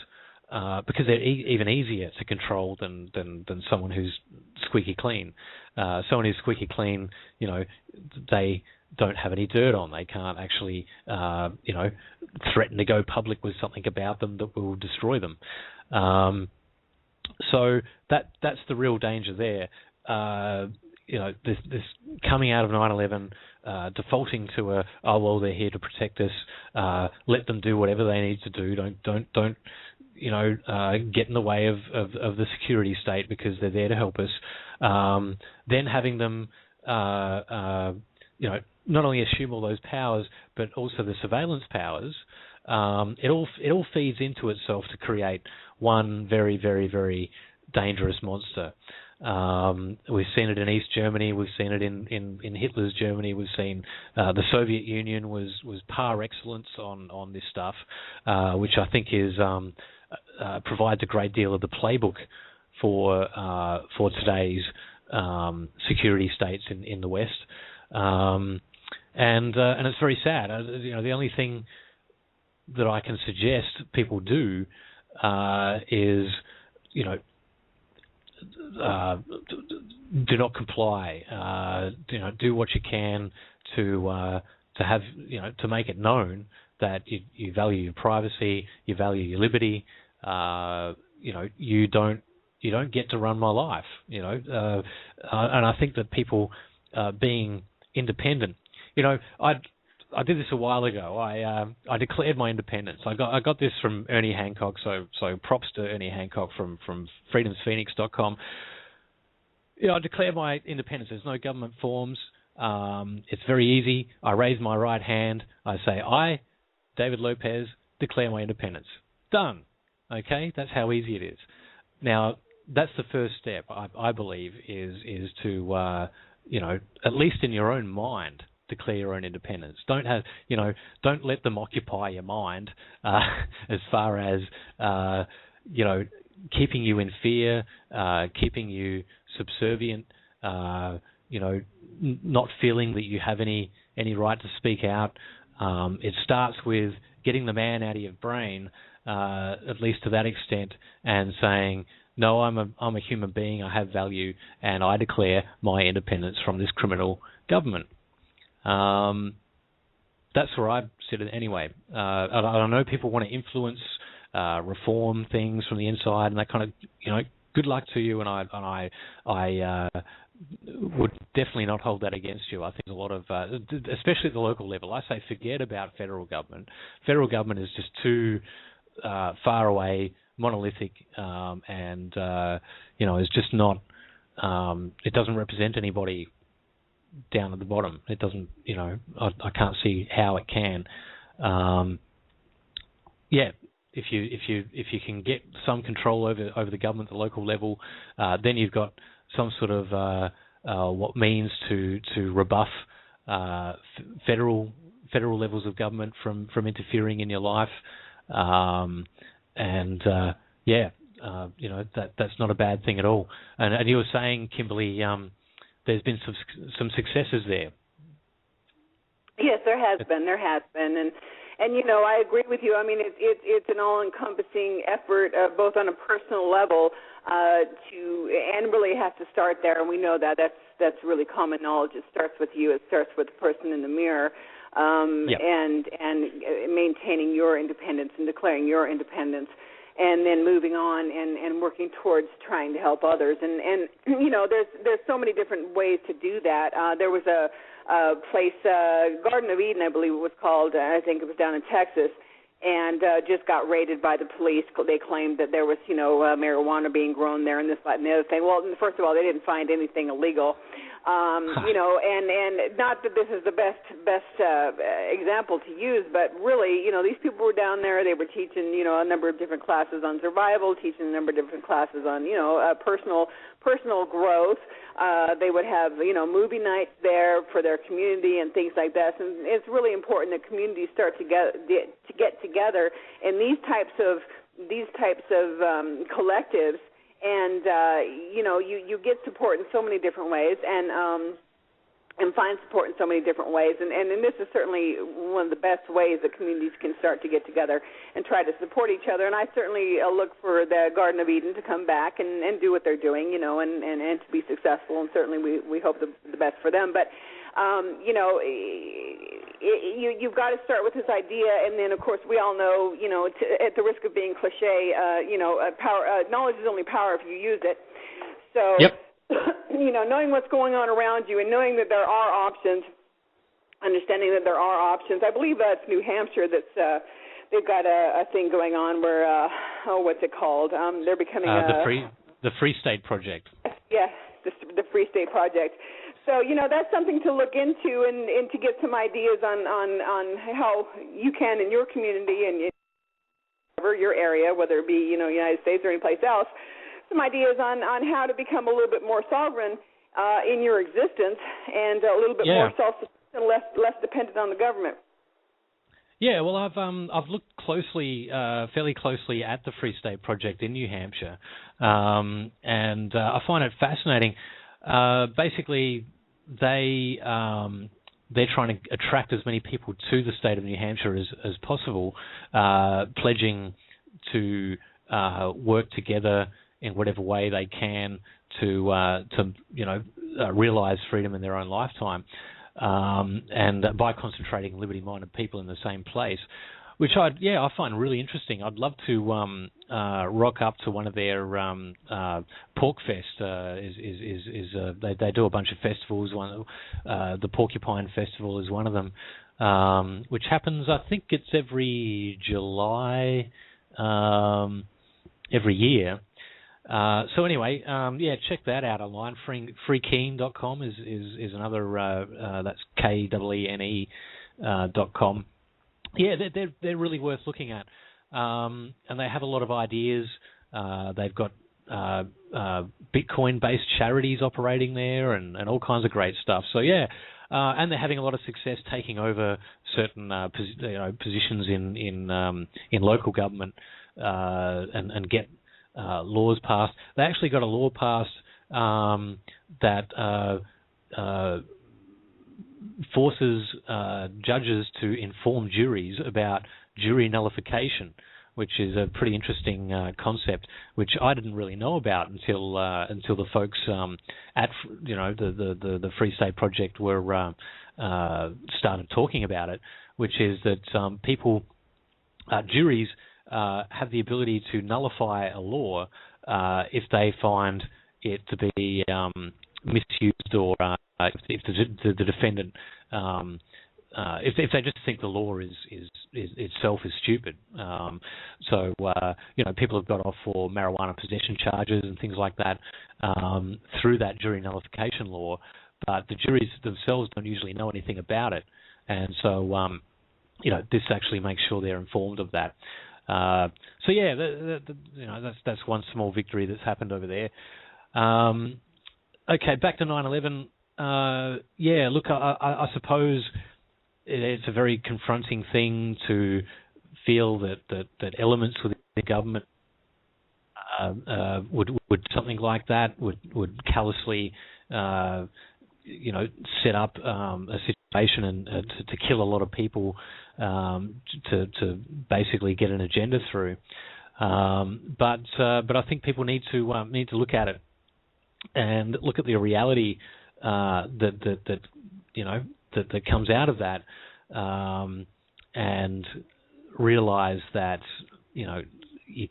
because they're even easier to control than someone who's squeaky clean. Someone who's squeaky clean, they don't have any dirt on. They can't actually, threaten to go public with something about them that will destroy them. So that's the real danger there. This coming out of 9/11, defaulting to they're here to protect us. Let them do whatever they need to do. Don't get in the way of the security state because they're there to help us. Then having them, not only assume all those powers, but also the surveillance powers. It all feeds into itself to create one very, very, very dangerous monster. We've seen it in East Germany. We've seen it in Hitler's Germany. We've seen the Soviet Union was par excellence on this stuff, which I think is provides a great deal of the playbook for today's security states in the West. And it's very sad. The only thing that I can suggest people do is, do not comply. Do what you can to have, to make it known that you value your privacy, you value your liberty. You don't get to run my life. And I think that people being independent. I did this a while ago. I declared my independence. I got this from Ernie Hancock. So props to Ernie Hancock from freedomsphoenix.com. I declared my independence. There's no government forms. It's very easy. I raise my right hand. I say, I, David Lopez, declare my independence. Done. Okay, that's how easy it is. Now, that's the first step. I believe is to at least in your own mind, declare your own independence. Don't let them occupy your mind as far as keeping you in fear, keeping you subservient, not feeling that you have any right to speak out. It starts with getting the man out of your brain, at least to that extent, and saying, no, I'm a human being, I have value, and I declare my independence from this criminal government. That's where I sit anyway. I know people want to influence, reform things from the inside, and that kind of, good luck to you. And I would definitely not hold that against you. I think a lot of, especially at the local level, I say forget about federal government. Federal government is just too far away, monolithic, and is just not. It doesn't represent anybody down at the bottom. It doesn't, I can't see how it can. If you can get some control over the government at the local level, then you've got some sort of what means to rebuff federal levels of government from interfering in your life, that's not a bad thing at all. And you were saying, Kimberly, there's been some successes there. Yes, there has been, and I agree with you. I mean, it's an all-encompassing effort, both on a personal level, and really has to start there. And we know that's really common knowledge. It starts with you. It starts with the person in the mirror, and maintaining your independence and declaring your independence. And then moving on and working towards trying to help others. And there's so many different ways to do that. There was a place, Garden of Eden, I believe it was called. I think it was down in Texas. and just got raided by the police. They claimed that there was, marijuana being grown there and this, that, and the other thing. Well, first of all, they didn't find anything illegal. And not that this is the best example to use, but really, these people were down there. They were teaching, a number of different classes on survival, teaching a number of different classes on, personal growth. They would have, movie nights there for their community and things like that. And it's really important that communities start to get together in these types of collectives. And you get support in so many different ways, and find support in so many different ways. And this is certainly one of the best ways that communities can start to get together and try to support each other. And I certainly look for the Garden of Eden to come back and do what they're doing, and to be successful. And certainly we hope the best for them. But you've got to start with this idea, and then, of course, we all know, at the risk of being cliche, knowledge is only power if you use it. So, yep. Knowing what's going on around you and knowing that there are options, understanding that there are options. I believe it's New Hampshire that's they've got a thing going on where what's it called? They're becoming the Free State Project. Yes, the Free State Project. So, that's something to look into and to get some ideas on how you can in your community and your area, whether it be, United States or any place else, some ideas on how to become a little bit more sovereign in your existence and a little bit more self-sufficient, less dependent on the government. Yeah, well, I've looked fairly closely at the Free State Project in New Hampshire, and I find it fascinating. Basically, they're trying to attract as many people to the state of New Hampshire as possible, pledging to work together in whatever way they can to realize freedom in their own lifetime, and by concentrating liberty-minded people in the same place, which I find really interesting. I'd love to rock up to one of their Pork Fest. They do a bunch of festivals. The Porcupine Festival is one of them, which happens, I think it's every July every year. So anyway, check that out online. Freekeen.com is another. That's KEENE.com. Yeah, they're really worth looking at, and they have a lot of ideas. They've got Bitcoin-based charities operating there, and all kinds of great stuff. So and they're having a lot of success taking over certain positions in local government and get laws passed. They actually got a law passed that forces judges to inform juries about jury nullification, which is a pretty interesting concept, which I didn't really know about until the folks at the Free State Project were started talking about it, which is that juries have the ability to nullify a law if they find it to be misused, or if the defendant, if they just think the law is itself is stupid. So people have got off for marijuana possession charges and things like that through that jury nullification law, but the juries themselves don't usually know anything about it, and so this actually makes sure they're informed of that. That's one small victory that's happened over there. Okay, back to 9/11. Look, I suppose it's a very confronting thing to feel that elements within the government would something like that would callously set up a situation and to kill a lot of people to basically get an agenda through. But I think people need to look at it and look at the reality that comes out of that, and realize that you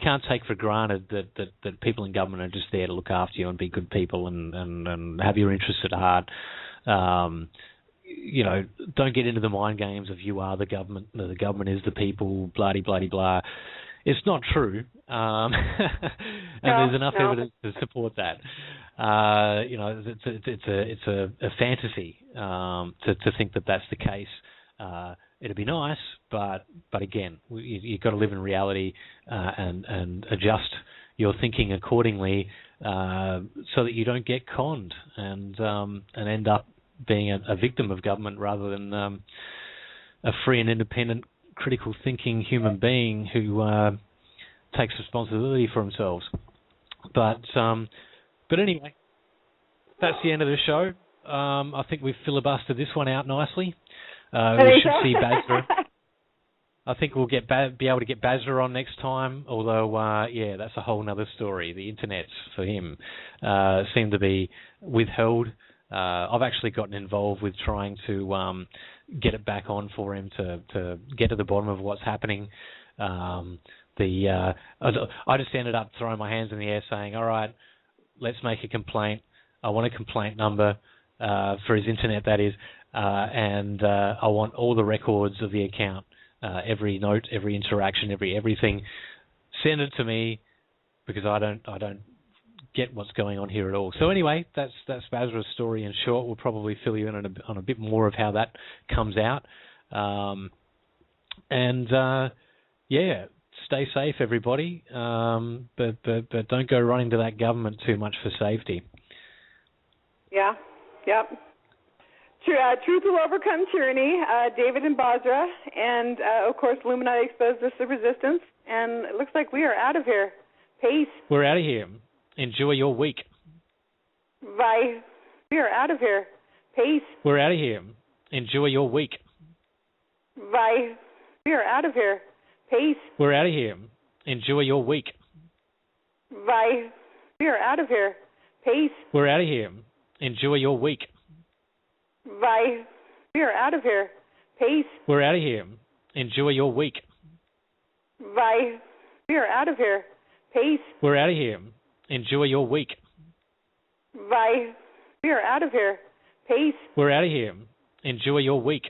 can't take for granted that people in government are just there to look after you and be good people and have your interests at heart. don't get into the mind games of you are the government, the government is the people, blah, blah, blah. It's not true, and there's enough evidence to support that. It's a fantasy to think that that's the case. It'd be nice, but again, you've got to live in reality and adjust your thinking accordingly, so that you don't get conned and end up being a victim of government rather than a free and independent, critical thinking human being who takes responsibility for themselves. But anyway, that's the end of the show. I think we've filibustered this one out nicely. We should see Bazra. I think we'll be able to get Bazra on next time, although, that's a whole other story. The internets, for him, seem to be withheld. I've actually gotten involved with trying to get it back on for him to get to the bottom of what's happening. I just ended up throwing my hands in the air saying, all right, let's make a complaint. I want a complaint number for his internet, that is, and I want all the records of the account, every note, every interaction, everything. Send it to me, because I don't get what's going on here at all. So anyway, that's Bazra's story in short. We'll probably fill you in on a bit more of how that comes out. Stay safe, everybody. But don't go running to that government too much for safety. Yeah. Yep. Truth will overcome tyranny. David and Bazra, and of course, Illuminati Exposed Resistance. And it looks like we are out of here. Peace. We're out of here. Enjoy your week. Bye. We are out of here. Peace. We're out of here. Enjoy your week. Bye. We are out of here. Peace. We're out of here. Enjoy your week. Bye. We are out of here. Peace. We're out of here. Enjoy your week. Bye. We are out of here. Peace. We're out of here. Enjoy your week. Bye. We are out of here. Peace. We're out of here. Enjoy your week. Bye. We are out of here. Peace. We're out of here. Enjoy your week.